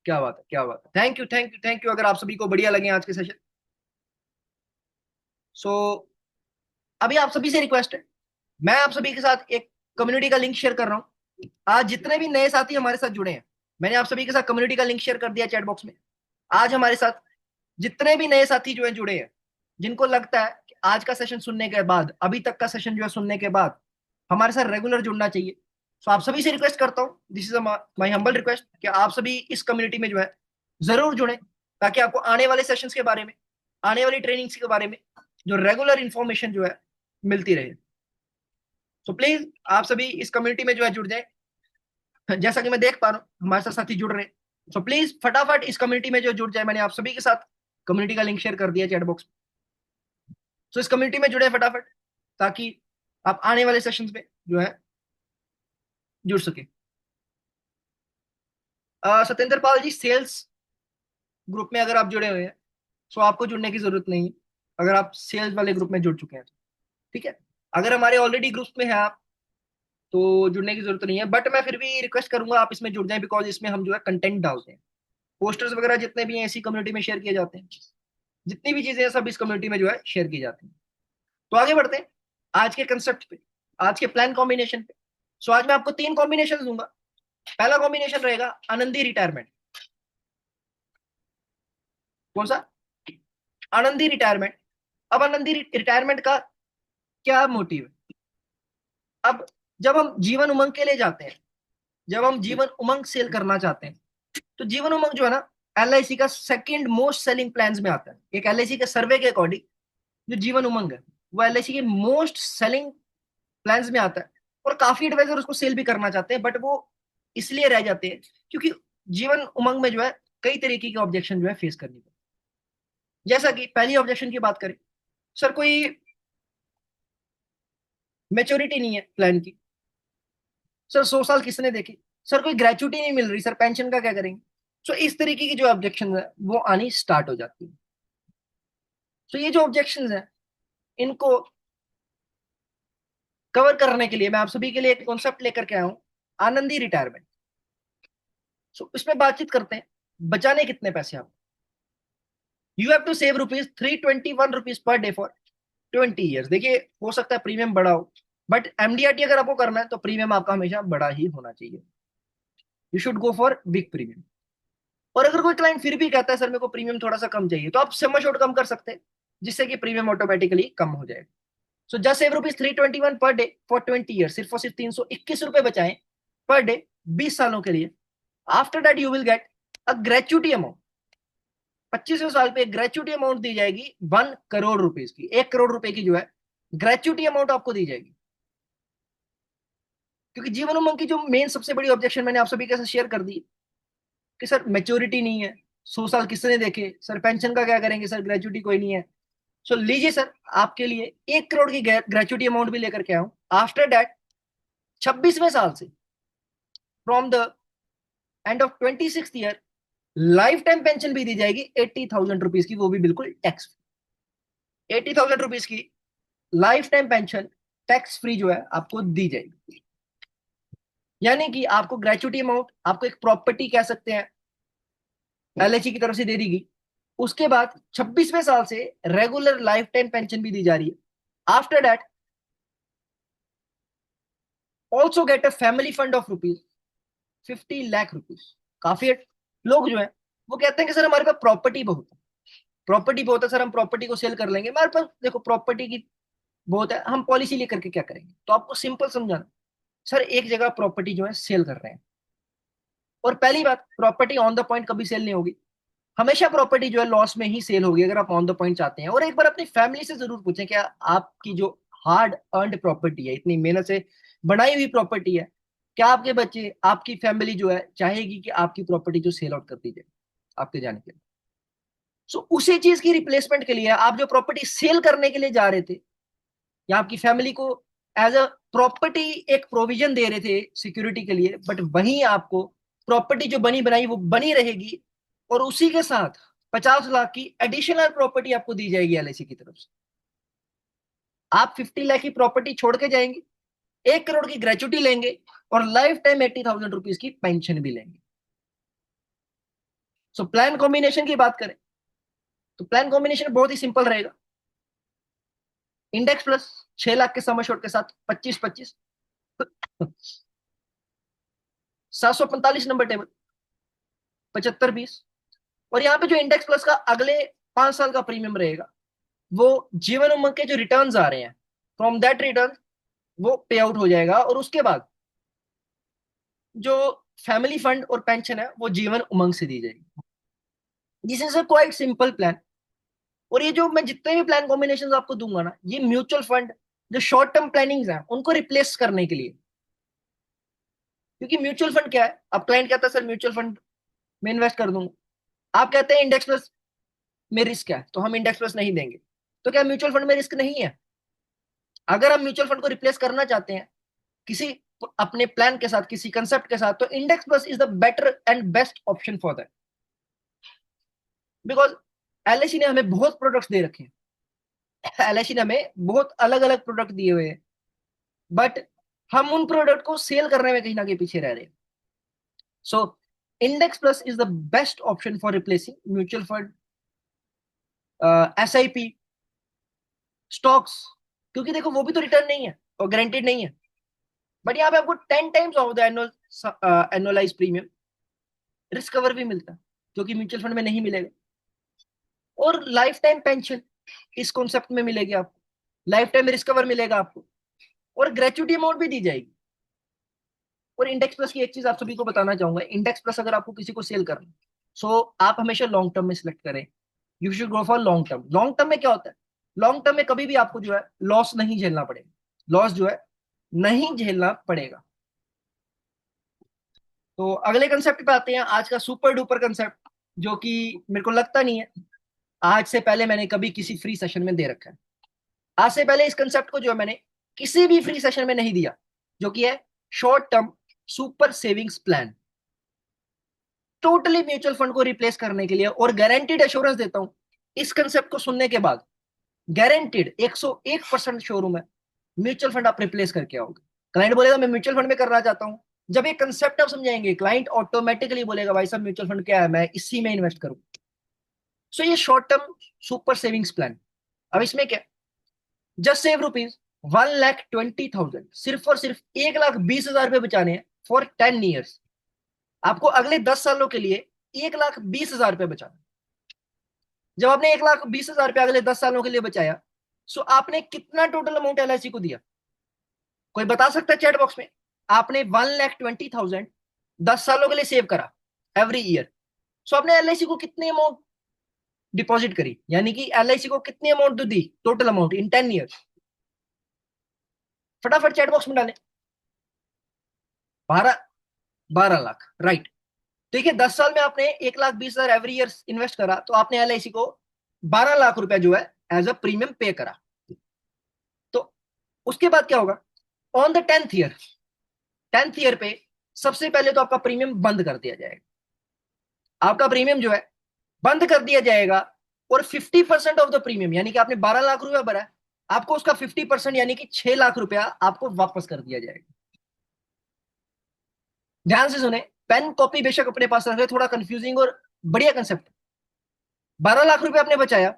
क्या बात है, क्या बात है, thank you thank you thank you. अगर आप सभी को बढ़िया लगे आज के सेशन, सो अभी आप सभी से रिक्वेस्ट है, मैं आप सभी के साथ एक कम्युनिटी का लिंक शेयर कर रहा हूँ। आज जितने भी नए साथी हमारे साथ जुड़े हैं, मैंने आप सभी के साथ कम्युनिटी का लिंक शेयर कर दिया चैट बॉक्स में। आज हमारे साथ जितने भी नए साथी जो है जुड़े हैं, जिनको लगता है कि आज का सेशन सुनने के बाद, अभी तक का सेशन जो है सुनने के बाद हमारे साथ रेगुलर जुड़ना चाहिए, तो आप सभी से रिक्वेस्ट करता हूँ, this is my humble request, कि आप सभी इस कम्युनिटी में जो है जरूर जुड़े, ताकि आपको आने वाले सेशंस के बारे में, आने वाली ट्रेनिंग्स के बारे में जो रेगुलर इंफॉर्मेशन जो है मिलती रहे। सो प्लीज आप सभी इस कम्युनिटी में जो है जुड़ जाए। जैसा कि मैं देख पा रहा हूँ हमारे साथ साथी जुड़ रहे हैं, सो प्लीज फटाफट इस कम्युनिटी में जो जुड़ जाए। मैंने आप सभी के साथ कम्युनिटी का लिंक शेयर कर दिया चैट बॉक्स में। सो इस कम्युनिटी में जुड़े फटाफट, ताकि आप आने वाले सेशंस में जो है जुड़ सके। सत्येंद्र पाल जी, सेल्स ग्रुप में अगर आप जुड़े हुए हैं, सो आपको जुड़ने की जरूरत नहीं है, अगर आप सेल्स वाले ग्रुप में जुड़ चुके हैं तो। ठीक है, अगर हमारे ऑलरेडी ग्रुप में है आप, तो जुड़ने की जरूरत नहीं है, बट मैं फिर भी रिक्वेस्ट करूंगा आप इसमें जुड़ जाएं, बिकॉज इसमें हम जो है कंटेंट डालते हैं, पोस्टर्स वगैरह जितने भी हैं इसी कम्युनिटी में शेयर किए जाते हैं, जितनी भी चीजें हैं सब इस कम्युनिटी में जो है शेयर की जाती हैं। तो आगे बढ़ते हैं। आज के कंसेप्ट पे, आज के प्लान कॉम्बिनेशन पे। सो आज मैं आपको 3 कॉम्बिनेशन दूंगा। पहला कॉम्बिनेशन रहेगा आनंदी रिटायरमेंट। कौन सा? आनंदी रिटायरमेंट। अब आनंदी रिटायरमेंट का क्या मोटिव है? अब जब हम जीवन उमंग के लिए जाते हैं, जब हम जीवन उमंग सेल करना चाहते हैं, तो जीवन उमंग जो है ना, एलआईसी का सेकंड मोस्ट सेलिंग प्लान्स में आता है। एक एलआईसी के सर्वे के अकॉर्डिंग जो जीवन उमंग है वो एलआईसी के मोस्ट सेलिंग प्लान्स में आता है। और काफी एडवाइजर उसको सेल भी करना चाहते हैं, बट वो इसलिए रह जाते हैं क्योंकि जीवन उमंग में जो है कई तरीके के ऑब्जेक्शन जो है फेस करनी पड़ती है। जैसा कि पहली ऑब्जेक्शन की बात करें, सर कोई मेच्योरिटी नहीं है प्लान की। सर 100 साल किसने देखे? सर कोई ग्रेचुटी नहीं मिल रही, सर पेंशन का क्या करेंगे? सो इस तरीके की जो ऑब्जेक्शन है वो आनी स्टार्ट हो जाती है। तो ये जो ऑब्जेक्शन है इनको कवर करने के लिए मैं आप सभी के लिए एक कॉन्सेप्ट लेकर के आया हूं, आनंदी रिटायरमेंट। सो इसमें बातचीत करते हैं बचाने कितने पैसे आप। You have to save ₹321 per day for 20 years. देखिए हो सकता है प्रीमियम बड़ा हो, बट एमडीआरटी अगर आपको करना है तो प्रीमियम आपका हमेशा बड़ा ही होना चाहिए। You should go for big premium. और अगर कोई क्लाइंट फिर भी कहता है सर मेरे को प्रीमियम थोड़ा सा कम चाहिए, तो आप सम एश्योर्ड कम कर सकते हैं जिससे कि प्रीमियम ऑटोमेटिकली कम हो जाएगा। So just save ₹321 per day for 20 year. सिर्फ और सिर्फ ₹321 बचाएं पर डे 20 सालों के लिए। After that you will get a gratuity amount. 25वें साल पे ग्रेचुटी अमाउंट दी जाएगी ₹1 करोड़ की। 1 करोड़ की जो है ग्रेचुटी अमाउंट आपको दी जाएगी। क्योंकि जीवन उमंग की जो मेन सबसे बड़ी ऑब्जेक्शन मैंने आप सभी के साथ शेयर कर दी कि सर मेच्योरिटी नहीं है, 100 साल किसने देखे, सर पेंशन का क्या करेंगे, सर ग्रेचुटी कोई नहीं है। सो लीजिए सर आपके लिए 1 करोड़ की ग्रेचुटी अमाउंट भी लेकर के आऊं। आफ्टर दैट 26वें साल से, from the end of 26th year, life time pension भी दी जाएगी ₹80,000 की, वो भी बिल्कुल टैक्स फ्री। ₹80,000 की life time pension tax free जो है आपको दी जाएगी। यानी कि आपको ग्रेचुटी अमाउंट, आपको एक प्रॉपर्टी कह सकते हैं, एलआईसी की तरफ से दे दी गई। उसके बाद 26वें साल से रेगुलर लाइफ टाइम पेंशन भी दी जा रही है। After that also get a family fund of ₹50 lakh. काफी लोग जो है वो कहते हैं कि सर हमारे पास प्रॉपर्टी बहुत है, प्रॉपर्टी बहुत है सर, हम प्रॉपर्टी को सेल कर लेंगे। हमारे पास देखो प्रॉपर्टी की बहुत है, हम पॉलिसी लेकर के क्या करेंगे? तो आपको सिंपल समझाना, सर एक जगह प्रॉपर्टी जो है सेल कर रहे हैं, और पहली बात प्रॉपर्टी ऑन द पॉइंट कभी सेल नहीं होगी। हमेशा प्रॉपर्टी जो है लॉस में ही सेल होगी अगर आप ऑन द पॉइंट चाहते हैं। और एक बार अपनी फैमिली से जरूर पूछें क्या आपकी जो हार्ड अर्नड प्रॉपर्टी है, इतनी मेहनत से बनाई हुई प्रॉपर्टी है, क्या आपके बच्चे, आपकी फैमिली जो है चाहेगी कि आपकी प्रॉपर्टी जो सेल आउट कर दी जाए आपके जाने के लिए? सो उसी चीज की रिप्लेसमेंट के लिए आप जो प्रॉपर्टी सेल करने के लिए जा रहे थे, या आपकी फैमिली को एज अ प्रॉपर्टी एक प्रोविजन दे रहे थे सिक्योरिटी के लिए, बट वहीं आपको प्रॉपर्टी जो बनी बनाई वो बनी रहेगी, और उसी के साथ 50 लाख की एडिशनल प्रॉपर्टी आपको दी जाएगी एलआईसी की तरफ से। आप 50 लाख की प्रॉपर्टी छोड़ के जाएंगे, 1 करोड़ की ग्रेचुटी लेंगे, और लाइफ टाइम ₹80,000 की पेंशन भी लेंगे। सो प्लान कॉम्बिनेशन की बात करें तो प्लान कॉम्बिनेशन बहुत ही सिंपल रहेगा। इंडेक्स प्लस 6 लाख के सम एश्योर्ड के साथ 25-25, 745 नंबर टेबल, 75-20। और यहाँ पे जो इंडेक्स प्लस का अगले 5 साल का प्रीमियम रहेगा, वो जीवन उमंग के जो रिटर्न्स आ रहे हैं, फ्रॉम दैट रिटर्न वो पे आउट हो जाएगा। और उसके बाद जो फैमिली फंड और पेंशन है वो जीवन उमंग से दी जाएगी। This is a quite simple plan. और ये जो मैं जितने भी प्लान कॉम्बिनेशन आपको दूंगा ना, ये म्यूचुअल फंड जो शॉर्ट टर्म प्लानिंग है उनको रिप्लेस करने के लिए। क्योंकि म्यूचुअल फंड क्या है, अब क्लाइंट कहता है सर म्यूचुअल फंड में इन्वेस्ट कर दूंगा, आप कहते हैं इंडेक्स प्लस में रिस्क है तो हम इंडेक्स प्लस नहीं देंगे। तो क्या म्यूचुअल फंड में रिस्क नहीं है? अगर आप म्यूचुअल फंड को रिप्लेस करना चाहते हैं किसी अपने प्लान के साथ, किसी कंसेप्ट के साथ, तो index plus is the better and best option for that. Because LIC ने हमें बहुत प्रोडक्ट्स दे रखे हैं, एलआईसी ने हमें बहुत अलग अलग प्रोडक्ट दिए हुए हैं, बट हम उन प्रोडक्ट को सेल करने में कहीं ना कहीं पीछे रह रहे हैं। So index plus is the best option for replacing mutual fund, SIP, stocks, क्योंकि देखो वो भी तो रिटर्न नहीं है और गारंटेड नहीं है। बट यहाँ पे आपको 10 times of the annualise premium risk cover भी मिलता है, जो कि म्यूचुअल फंड में नहीं मिलेगा। और लाइफ टाइम पेंशन इस कॉन्सेप्ट में मिलेगी आपको, लाइफ टाइम रिस्क कवर मिलेगा आपको, और ग्रेचुटी अमाउंट भी दी जाएगी। और इंडेक्स प्लस की एक चीज आप सभी को बताना चाहूंगा, इंडेक्स प्लस अगर आपको किसी को सेल करना, सो आप हमेशा लॉन्ग टर्म में सिलेक्ट करें। You should go for long term. Long term में क्या होता है, लॉन्ग टर्म में कभी भी आपको जो है लॉस नहीं झेलना पड़ेगा, लॉस जो है नहीं झेलना पड़ेगा। तो अगले कंसेप्ट पे आते हैं, आज का सुपर डुपर कंसेप्ट, जो कि मेरे को लगता नहीं है आज से पहले मैंने कभी किसी फ्री सेशन में दे रखा है। आज से पहले इस कंसेप्ट को जो है मैंने किसी भी फ्री सेशन में नहीं दिया, जो कि है short term super savings plan. Totally mutual fund को रिप्लेस करने के लिए, और गारंटीड एश्योरेंस देता हूं इस कंसेप्ट को सुनने के बाद, गारंटीड 101% शोरूम है म्यूचुअल फंड आप रिप्लेस करके आओगे। क्लाइंट बोलेगा मैं म्यूचुअल फंड में करना चाहता हूं, जब ये कंसेप्ट आप समझाएंगे क्लाइंट ऑटोमेटिकली बोलेगा भाई साहब म्यूचुअल फंड क्या है, मैं इसी में इन्वेस्ट करूं। सो ये short term super savings plan. अब इसमें क्या, जस्ट सेव रुपीज 1,20,000, सिर्फ और सिर्फ 1,20,000 रुपए बचाने हैं फॉर 10 ईयर्स। आपको अगले 10 सालों के लिए 1,20,000 रुपए बचाना। जब आपने 1,20,000 रुपए अगले 10 सालों के लिए बचाया, सो आपने कितना टोटल अमाउंट एलआईसी को दिया, कोई बता सकता है चैट बॉक्स में। आपने 1,20,000 10 सालों के लिए सेव करा एवरी ईयर। सो आपने एलआईसी को कितनी अमाउंट डिपॉजिट करी, यानी कि एलआईसी को कितनी amount the total amount in 10 years. फटाफट चैट बॉक्स में डालें। 12 लाख, राइट। देखिए 10 साल में आपने 1,20,000 एवरी ईयर इन्वेस्ट करा, तो आपने एलआईसी को 12 लाख रुपया जो है एज अ प्रीमियम पे करा। तो उसके बाद क्या होगा, on the 10th year, 10th year पे सबसे पहले तो आपका प्रीमियम बंद कर दिया जाएगा। आपका प्रीमियम जो है बंद कर दिया जाएगा, और 50% ऑफ द प्रीमियम, यानी कि आपने 12 लाख रुपया भरा, आपको उसका 50% यानी कि 6 लाख रुपया आपको वापस कर दिया जाएगा। ध्यान से सुने, पेन कॉपी बेशक अपने पास रख रहे, थोड़ा कंफ्यूजिंग और बढ़िया कंसेप्ट। 12 लाख रुपया आपने बचाया,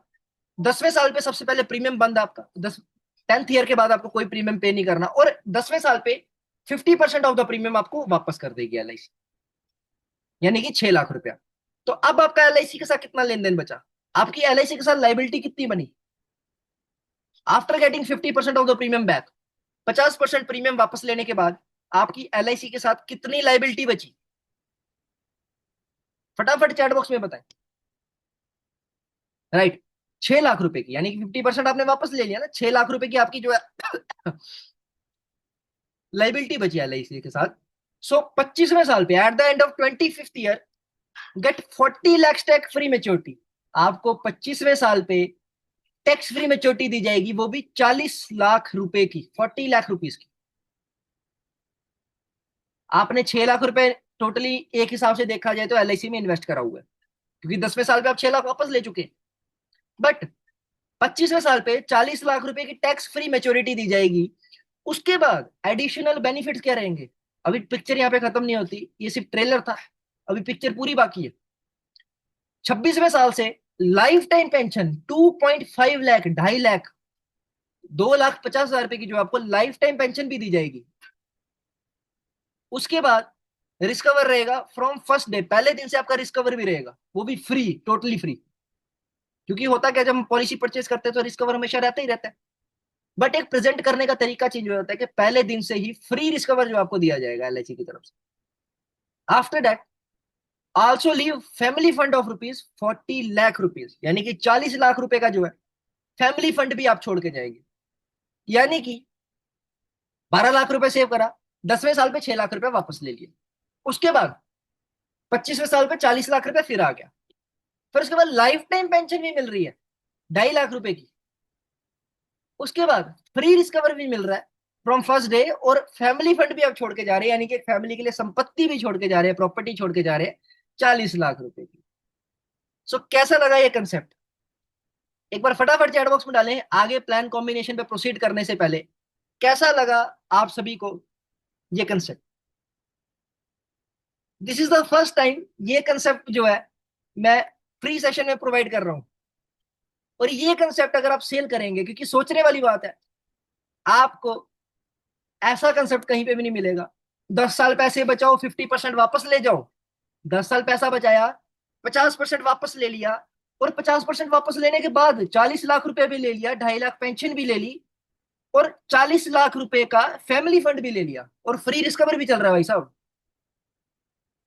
10वें साल पे सबसे पहले प्रीमियम बंद आपका, 10th ईयर के बाद आपको कोई प्रीमियम पे नहीं करना, और 10वें साल पे 50% ऑफ द प्रीमियम आपको वापस कर देगी एलआईसी, यानी कि 6 लाख रुपया। तो अब आपका एलआईसी के साथ कितना लेन देन बचा, आपकी एलआईसी के साथ लाइबिलिटी कितनी बनी, after getting 50% of the premium back, 50% premium वापस लेने के बाद आपकी एलआईसी के साथ कितनी लाइबिलिटी बची, फटाफट चैट बॉक्स में बताएं। राइट, 6 लाख रुपए की, यानी कि 50% आपने वापस ले लिया ना, 6 लाख रुपए की आपकी जो है लाइबिलिटी बची एलआईसी के साथ। सो 25वें साल पे at the end of 25th year get 40 lakh tax free maturity. आपको 25वें साल पे टैक्स फ्री मेच्योरिटी दी जाएगी, वो भी 40 लाख रुपए की, 40 लाख रुपीज की। आपने 6 लाख रुपए टोटली एक हिसाब से देखा जाए तो एलआईसी में इन्वेस्ट करा हुआ है, क्योंकि 10वें साल पे आप 6 लाख वापस ले चुके। बट 25वें साल पे 40 लाख रुपए की टैक्स फ्री मेच्योरिटी दी जाएगी। उसके बाद एडिशनल बेनिफिट्स क्या रहेंगे, अभी पिक्चर यहाँ पे खत्म नहीं होती, ये सिर्फ ट्रेलर था, अभी पिक्चर पूरी बाकी है। 26वें साल से life time pension 2.5 lakh, 2.5 lakh, 2,50,000 रुपए की जो आपको लाइफ टाइम पेंशन भी दी जाएगी। उसके बाद रिस्कवर रहेगा फ्रॉम फर्स्ट डे, पहले दिन से आपका रिस्कवर भी रहेगा, वो भी फ्री, टोटली फ्री। क्योंकि होता क्या, जब हम पॉलिसी परचेज करते हैं तो रिस्कवर हमेशा रहता ही रहता है, बट एक प्रेजेंट करने का तरीका चेंज हो जाता है कि पहले दिन से ही फ्री रिस्कवर जो आपको दिया जाएगा एलआईसी की तरफ से। After that also leave family fund of rupees 40 lakh, यानी कि 40 लाख रुपए का जो है फैमिली फंड भी आप छोड़ के जाएंगे। यानी कि 12 लाख रुपए सेव करा, 10वें साल पे 6 लाख रुपए वापस ले लिए। उसके बाद 25वें साल पे 40 लाख रुपए फिर आ गया। फिर उसके बाद लाइफ टाइम पेंशन भी मिल रही है 2.5 लाख रुपए की। उसके बाद फ्री रिस्कवर भी मिल रहा है फ्रॉम फर्स्ट डे, और फैमिली फंड भी आप छोड़ के जा रहे हैं, यानी कि एक फैमिली के लिए संपत्ति भी छोड़ के जा रहे हैं, प्रॉपर्टी छोड़ के जा रहे हैं 40 लाख रुपए की। सो कैसा लगा ये कंसेप्ट, एक बार फटाफट चैट बॉक्स में डालें। आगे प्लान कॉम्बिनेशन पे प्रोसीड करने से पहले कैसा लगा आप सभी को ये concept. This is the first time ये कंसेप्ट जो है मैं फ्री सेशन में प्रोवाइड कर रहा हूं, और ये कंसेप्ट अगर आप सेल करेंगे, क्योंकि सोचने वाली बात है, आपको ऐसा कंसेप्ट कहीं पे भी नहीं मिलेगा। 10 साल पैसे बचाओ, 50% वापस ले जाओ। 10 साल पैसा बचाया, 50% वापस ले लिया, और 50% वापस लेने के बाद 40 लाख रुपए भी ले लिया, 2.5 लाख पेंशन भी ले ली, और 40 लाख रुपए का फैमिली फंड भी ले लिया, और फ्री रिस्कवर भी चल रहा है भाई साहब।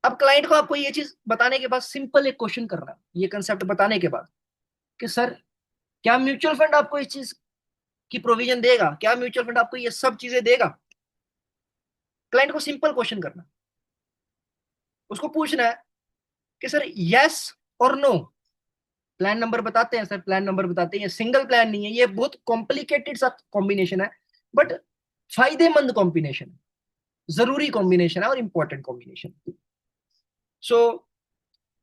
अब क्लाइंट को आपको ये चीज बताने के बाद सिंपल एक क्वेश्चन करना है, ये कंसेप्ट बताने के बाद, कि सर क्या म्यूचुअल फंड आपको इस चीज की प्रोविजन देगा, क्या म्यूचुअल फंड आपको ये सब चीजें देगा? क्लाइंट को सिंपल क्वेश्चन करना, उसको पूछना है कि सर यस और नो। प्लान नंबर बताते हैं सर, प्लान नंबर बताते हैं, सिंगल प्लान नहीं है, ये बहुत कॉम्प्लिकेटेड सा कॉम्बिनेशन है, बट फायदेमंद कॉम्बिनेशन है, जरूरी कॉम्बिनेशन है और इंपॉर्टेंट कॉम्बिनेशन। सो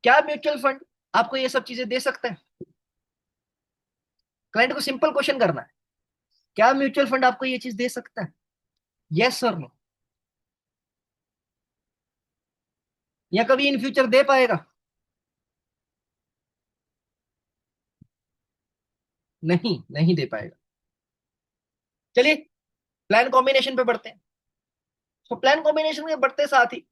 क्या म्यूचुअल फंड आपको ये सब चीजें दे सकता है? क्लाइंट को सिंपल क्वेश्चन करना है, क्या म्यूचुअल फंड आपको ये चीज दे सकता है? Yes sir no. या कभी इन फ्यूचर दे पाएगा? नहीं, नहीं दे पाएगा। चलिए प्लान कॉम्बिनेशन पे बढ़ते हैं। तो प्लान कॉम्बिनेशन में बढ़ते साथ ही,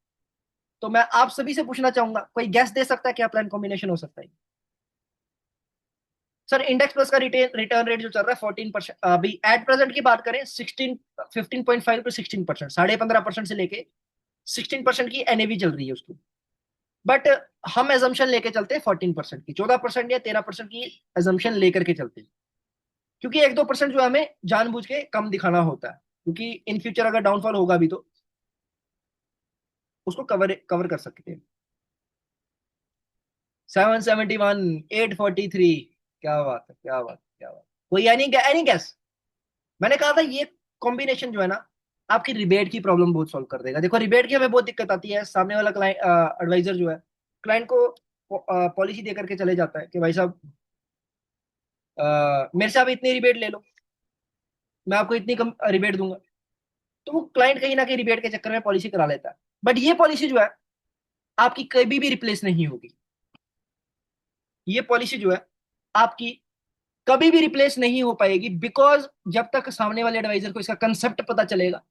तो मैं आप सभी से पूछना चाहूंगा, कोई गैस दे सकता है क्या प्लान कॉम्बिनेशन हो सकता है? सर इंडेक्स प्लस का रिटेन रिटर्न रेट जो चल रहा है 14%, अभी एट प्रेजेंट की बात करें 15.5 to 16%, 15.5% से लेके 16% की एनएवी चल रही है उसकी। बट हम एजम्पशन लेके चलते हैं 14% की, 14% या 13% की एजम्पशन लेकर के चलते हैं, क्योंकि 1-2% जो है हमें जानबूझ के कम दिखाना होता है, क्योंकि इन फ्यूचर अगर डाउनफॉल होगा भी तो उसको कवर कवर कर सकते हैं। 771, 843, क्या बात है, क्या बात, क्या बात। कोई एनी गैस? मैंने कहा था ये कॉम्बिनेशन जो है ना, आपकी रिबेट की प्रॉब्लम बहुत सॉल्व कर देगा। देखो रिबेट की हमें बहुत दिक्कत आती है, सामने वाला क्लाइंट एडवाइजर जो है क्लाइंट को पॉलिसी दे करके चले जाता है कि भाई साहब मेरे से आप इतनी रिबेट ले लो, मैं आपको इतनी कम रिबेट दूंगा। तो वो क्लाइंट कहीं ना कहीं रिबेट के चक्कर में पॉलिसी करा लेता है, बट ये पॉलिसी जो है आपकी कभी भी रिप्लेस नहीं होगी। ये पॉलिसी जो है आपकी कभी भी रिप्लेस नहीं हो पाएगी, बिकॉज जब तक सामने वाले एडवाइजर को इसका कंसेप्ट पता चलेगा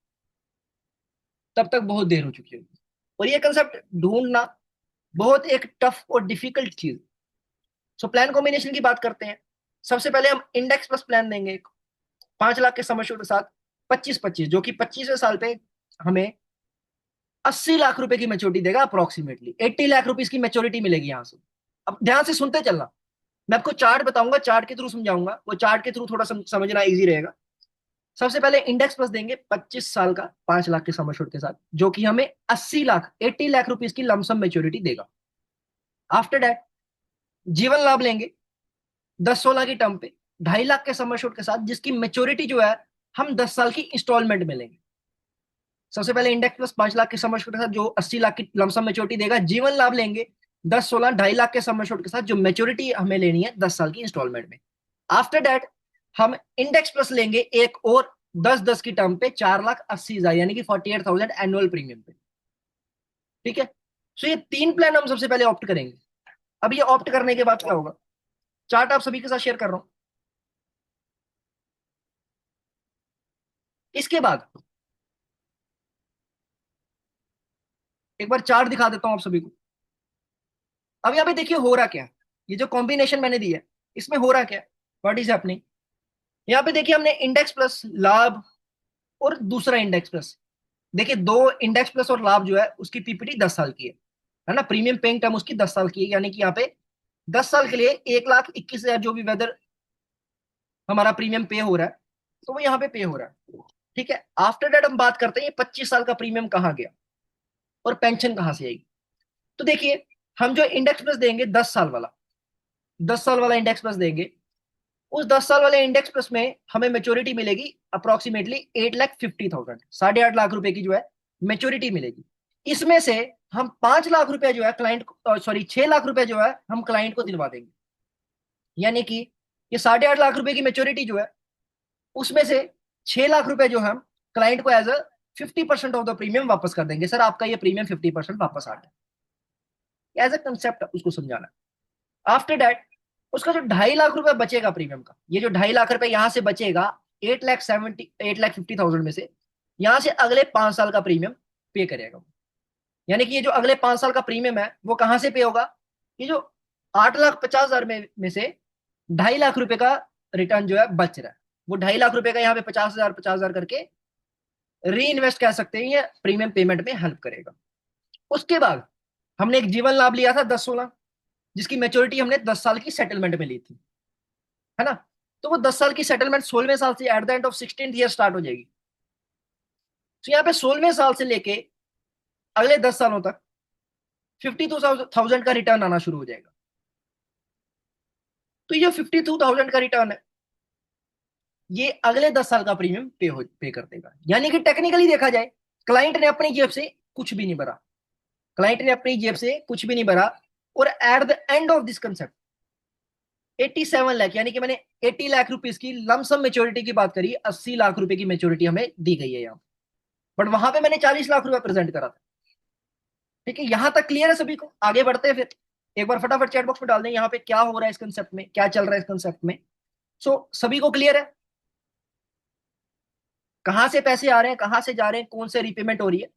तब तक बहुत देर हो चुकी होगी। और ये कंसेप्ट ढूंढना बहुत एक टफ और डिफिकल्ट चीज। सो प्लान कॉम्बिनेशन की बात करते हैं। सबसे पहले हम इंडेक्स प्लस प्लान देंगे, 5 लाख के सम एश्योर्ड के साथ, 25-25, जो कि 25वें साल पे हमें 80 लाख रुपए की मेच्योरिटी देगा, अप्रोक्सीमेटली 80 लाख रुपीज की मेच्योरिटी मिलेगी यहां से। अब ध्यान से सुनते चलना, मैं आपको चार्ट बताऊंगा, चार्ट के थ्रू समझाऊंगा, वो चार्ट के थ्रू थोड़ा समझना इजी रहेगा। सबसे पहले इंडेक्स प्लस देंगे 25 साल का, 5 लाख के सम एश्योर्ड के साथ, जो कि हमें 80 लाख, 80 लाख रुपीज की लमसम मेच्योरिटी देगा। आफ्टर दैट जीवन लाभ लेंगे 10-16 की टर्म पे, 2.5 लाख के सम एश्योर्ड के साथ, जिसकी मेच्योरिटी जो है हम 10 साल की इंस्टॉलमेंट में लेंगे। सबसे पहले इंडेक्स प्लस 5 लाख के सम एश्योर्ड के साथ जो 80 लाख की लमसम मेच्योरिटी देगा। जीवन लाभ लेंगे 10-16, 2.5 लाख के सम एश्योर्ड के साथ, जो मेच्योरिटी हमें लेनी है 10 साल की इंस्टॉलमेंट में। आफ्टर दैट हम इंडेक्स प्लस लेंगे एक और 10-10 की टर्म पे, 4,80,000, यानी कि 48,000 एनुअल प्रीमियम पे। ठीक है, सो ये तीन प्लान हम सबसे पहले ऑप्ट करेंगे। अब ये ऑप्ट करने के बाद क्या होगा, चार्ट आप सभी के साथ शेयर कर रहा हूं। इसके बाद एक बार चार्ट दिखा देता हूं आप सभी को। अब यहाँ पे देखिए हो रहा क्या है, ये जो कॉम्बिनेशन मैंने दी है इसमें हो रहा क्या है, व्हाट इज हैपनिंग। यहाँ पे देखिए हमने इंडेक्स प्लस, लाभ और दूसरा इंडेक्स प्लस। देखिए दो इंडेक्स प्लस और लाभ जो है उसकी पीपीटी 10 साल की है ना, प्रीमियम पेइंग टर्म उसकी 10 साल की है, यानी कि यहाँ पे 10 साल के लिए 1,21,000 जो भी वेदर हमारा प्रीमियम पे हो रहा है, तो वो यहाँ पे पे हो रहा है। ठीक है, आफ्टर दैट हम बात करते हैं ये 25 साल का प्रीमियम कहाँ गया और पेंशन कहाँ से आएगी। तो देखिए हम जो इंडेक्स प्लस देंगे 10 साल वाला, 10 साल वाला इंडेक्स प्लस देंगे, उस 10 साल वाले इंडेक्स प्लस में हमें मेच्योरिटी मिलेगी अप्रोक्सीमेटली 8,50,000, 8.5 लाख रुपए की जो है मेच्योरिटी मिलेगी। इसमें से हम 5 लाख रुपए जो है क्लाइंट, सॉरी 6 लाख रुपए जो है हम क्लाइंट को दिलवा देंगे, यानी कि ये 8.5 लाख रुपए की मेच्योरिटी जो है उसमें से 6 लाख रुपए जो हम क्लाइंट को as a 50% of the premium वापस कर देंगे। सर आपका ये प्रीमियम 50% वापस आ गया, एज अ कंसेप्ट उसको समझाना। आफ्टर दैट उसका जो 2.5 लाख रुपए बचेगा प्रीमियम का, ये जो 2.5 लाख रुपए यहां से बचेगा, 8,50,000 में से यहां से अगले 5 साल का प्रीमियम पे करेगा। यानी कि ये जो अगले 5 साल का प्रीमियम है वो कहां से पे होगा? ये जो 8,50,000 में से 2.5 लाख रुपए का रिटर्न जो है बच रहा है, वो 2.5 लाख रुपए का यहाँ पे 50,000 करके री इन्वेस्ट कह सकते हैं, ये प्रीमियम पेमेंट में हेल्प करेगा। उसके बाद हमने एक जीवन लाभ लिया था 10-16, जिसकी मेच्योरिटी हमने 10 साल की सेटलमेंट में ली थी, है ना? तो वो 10 साल की सेटलमेंट 16वें साल से eight the end of 16th year start हो जाएगी। तो यहाँ पे 16वें साल से लेके अगले 10 सालों तक 52,000 का रिटर्न आना शुरू हो जाएगा। तो ये 52,000 का रिटर्न है, ये अगले 10 साल का प्रीमियम पे कर देगा। यानी कि टेक्निकली देखा जाए, क्लाइंट ने अपनी जेब से कुछ भी नहीं भरा, क्लाइंट ने अपनी जेब से कुछ भी नहीं भरा, और eight the end of this concept 87 lakh, यानी कि मैंने 80 लाख रुपीस की लमसम मेच्योरिटी की बात करी, 80 लाख रुपए की मेच्योरिटी हमें दी गई है यहाँ, बट वहां पे मैंने 40 लाख रुपए प्रेजेंट करा था। ठीक है, यहां तक क्लियर है सभी को? आगे बढ़ते हैं फिर, एक बार फटाफट चैट बॉक्स में डाल दें यहाँ पे क्या हो रहा है इस कंसेप्ट में, क्या चल रहा है इस कंसेप्ट में। सभी को क्लियर है कहां से पैसे आ रहे हैं, कहां से जा रहे हैं, कौन से रिपेमेंट हो रही है?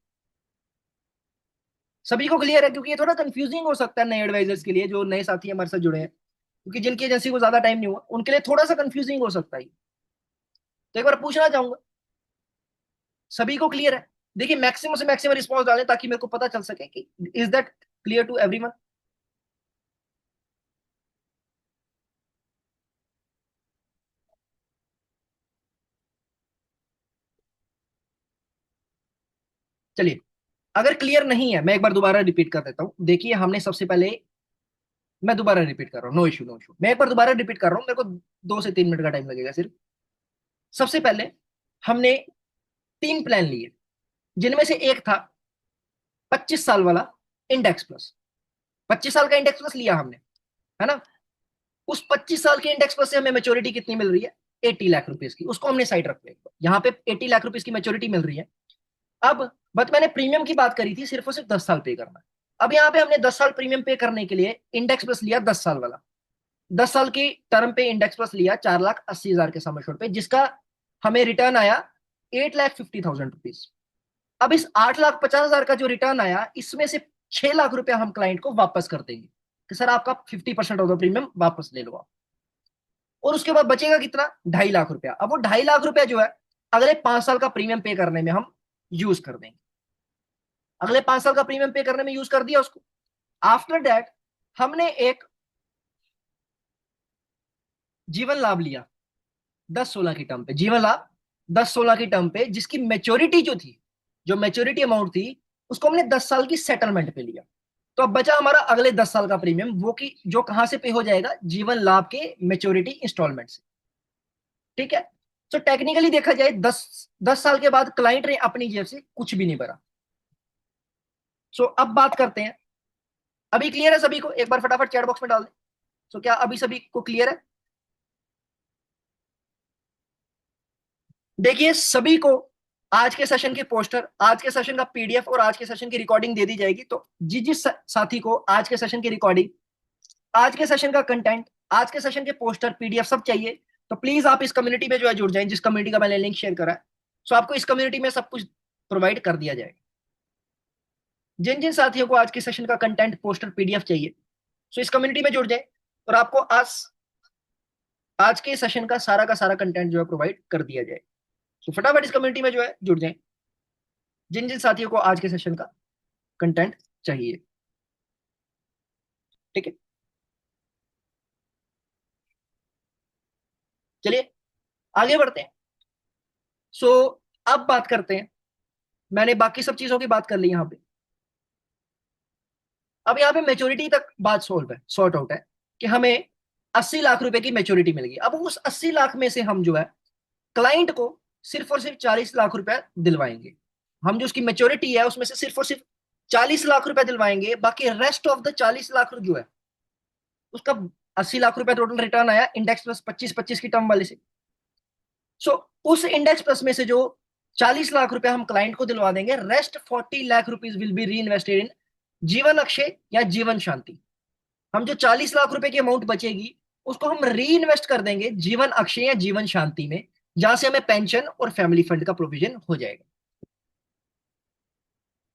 सभी को क्लियर है? क्योंकि ये थोड़ा कंफ्यूजिंग हो सकता है नए एडवाइजर्स के लिए, जो नए साथी हमारे साथ जुड़े हैं, क्योंकि जिनकी एजेंसी को ज्यादा टाइम नहीं हुआ उनके लिए थोड़ा सा कंफ्यूजिंग हो सकता है। तो एक बार पूछना चाहूंगा, सभी को क्लियर है? देखिए मैक्सिमम से मैक्सिमम रिस्पॉन्स डालें ताकि मेरे को पता चल सके कि is that clear to everyone. चलिए, अगर क्लियर नहीं है मैं एक बार दोबारा रिपीट कर देता हूं। देखिए हमने सबसे पहले, मैं दोबारा रिपीट कर रहा हूँ, नो इशू नो इशू, मैं एक बार दोबारा रिपीट कर रहा हूँ, मेरे को 2 से 3 मिनट का टाइम लगेगा सिर्फ। सबसे पहले हमने 3 प्लान लिए, जिनमें से एक था 25 साल वाला इंडेक्स प्लस। 25 साल का इंडेक्स प्लस लिया हमने, है ना? उस 25 साल के इंडेक्स प्लस से हमें मेच्योरिटी कितनी मिल रही है? 80 लाख रुपीज की। उसको हमने साइड रख लिया, यहाँ पे 80 लाख रुपीज की मेच्योरिटी मिल रही है। अब बट मैंने प्रीमियम की बात करी थी, सिर्फ और सिर्फ 10 साल पे करना है। अब यहाँ पे हमने 10 साल प्रीमियम पे करने के लिए इंडेक्स प्लस लिया 10 साल वाला, 10 साल की टर्म पे इंडेक्स प्लस लिया 4,80,000 के सम एश्योर्ड पे, जिसका हमें रिटर्न आया 8,50,000 रुपीज। अब इस 8,50,000 का जो रिटर्न आया, इसमें से 6 लाख रुपया हम क्लाइंट को वापस कर देंगे कि सर आपका 50% ऑफ द प्रीमियम वापस ले लो आप। और उसके बाद बचेगा कितना? 2.5 लाख रुपया। अब वो 2.5 लाख रुपया जो है अगले 5 साल का प्रीमियम पे करने में हम यूज कर देंगे। अगले 5 साल का प्रीमियम पे करने में यूज कर दिया उसको। आफ्टर दैट हमने एक जीवन लाभ लिया 10-16 की टर्म पे, जीवन लाभ 10-16 की टर्म पे, जिसकी मेच्योरिटी जो थी, जो मेच्योरिटी अमाउंट थी, उसको हमने 10 साल की सेटलमेंट पे लिया। तो अब बचा हमारा अगले 10 साल का प्रीमियम, वो कि जो कहां से पे हो जाएगा? जीवन लाभ के मेच्योरिटी इंस्टॉलमेंट से। ठीक है, तो टेक्निकली देखा जाए 10 साल के बाद क्लाइंट ने अपनी जेब से कुछ भी नहीं भरा। अब बात करते हैं, अभी क्लियर है सभी को? एक बार फटाफट चैट बॉक्स में डाल दें। क्या अभी सभी को क्लियर है? देखिए सभी को आज के सेशन के पोस्टर, आज के सेशन का पीडीएफ और आज के सेशन की रिकॉर्डिंग दे दी जाएगी। तो जिस साथी को आज के सेशन की रिकॉर्डिंग, आज के सेशन का कंटेंट, आज के सेशन के पोस्टर, पीडीएफ सब चाहिए, तो प्लीज आप इस कम्युनिटी में जो है जुड़ जाएं, जिस कम्युनिटी का मैंने लिंक शेयर करा है। आपको इस कम्युनिटी में सब कुछ प्रोवाइड कर दिया जाएगा। जिन जिन साथियों को आज के सेशन का कंटेंट, पोस्टर, पीडीएफ चाहिए, इस कम्युनिटी में जुड़ जाए और आपको आज के सेशन का सारा कंटेंट जो है प्रोवाइड कर दिया जाए। फटाफट इस कम्युनिटी में जो है जुड़ जाए, जिन जिन साथियों को आज के सेशन का कंटेंट चाहिए। ठीक है, चलिए आगे बढ़ते हैं। सो अब बात करते हैं, मैंने बाकी सब चीजों की बात कर ली यहाँ पे। अब यहाँ पे मेच्योरिटी तक बात सॉर्ट आउट है कि हमें 80 लाख रुपए की मेच्योरिटी मिल गई। अब उस 80 लाख में से हम जो है क्लाइंट को सिर्फ और सिर्फ 40 लाख रुपए दिलवाएंगे। हम जो उसकी मेच्योरिटी है उसमें से सिर्फ और सिर्फ 40 लाख रुपए दिलवाएंगे, बाकी रेस्ट ऑफ द 40 लाख जो है उसका 80 लाख रुपए टोटल रिटर्न आया इंडेक्स प्लस 25-25 की टर्म वाले से। उस इंडेक्स प्लस में से जो 40 लाख रुपए हम क्लाइंट को दिलवा देंगे, rest 40 lakh rupees will be री इन्वेस्टेड इन जीवन अक्षय या जीवन शांति। हम जो 40 लाख रुपए की अमाउंट बचेगी उसको हम री इन्वेस्ट कर देंगे जीवन अक्षय या जीवन शांति में, जहां से हमें पेंशन और फैमिली फंड का प्रोविजन हो जाएगा।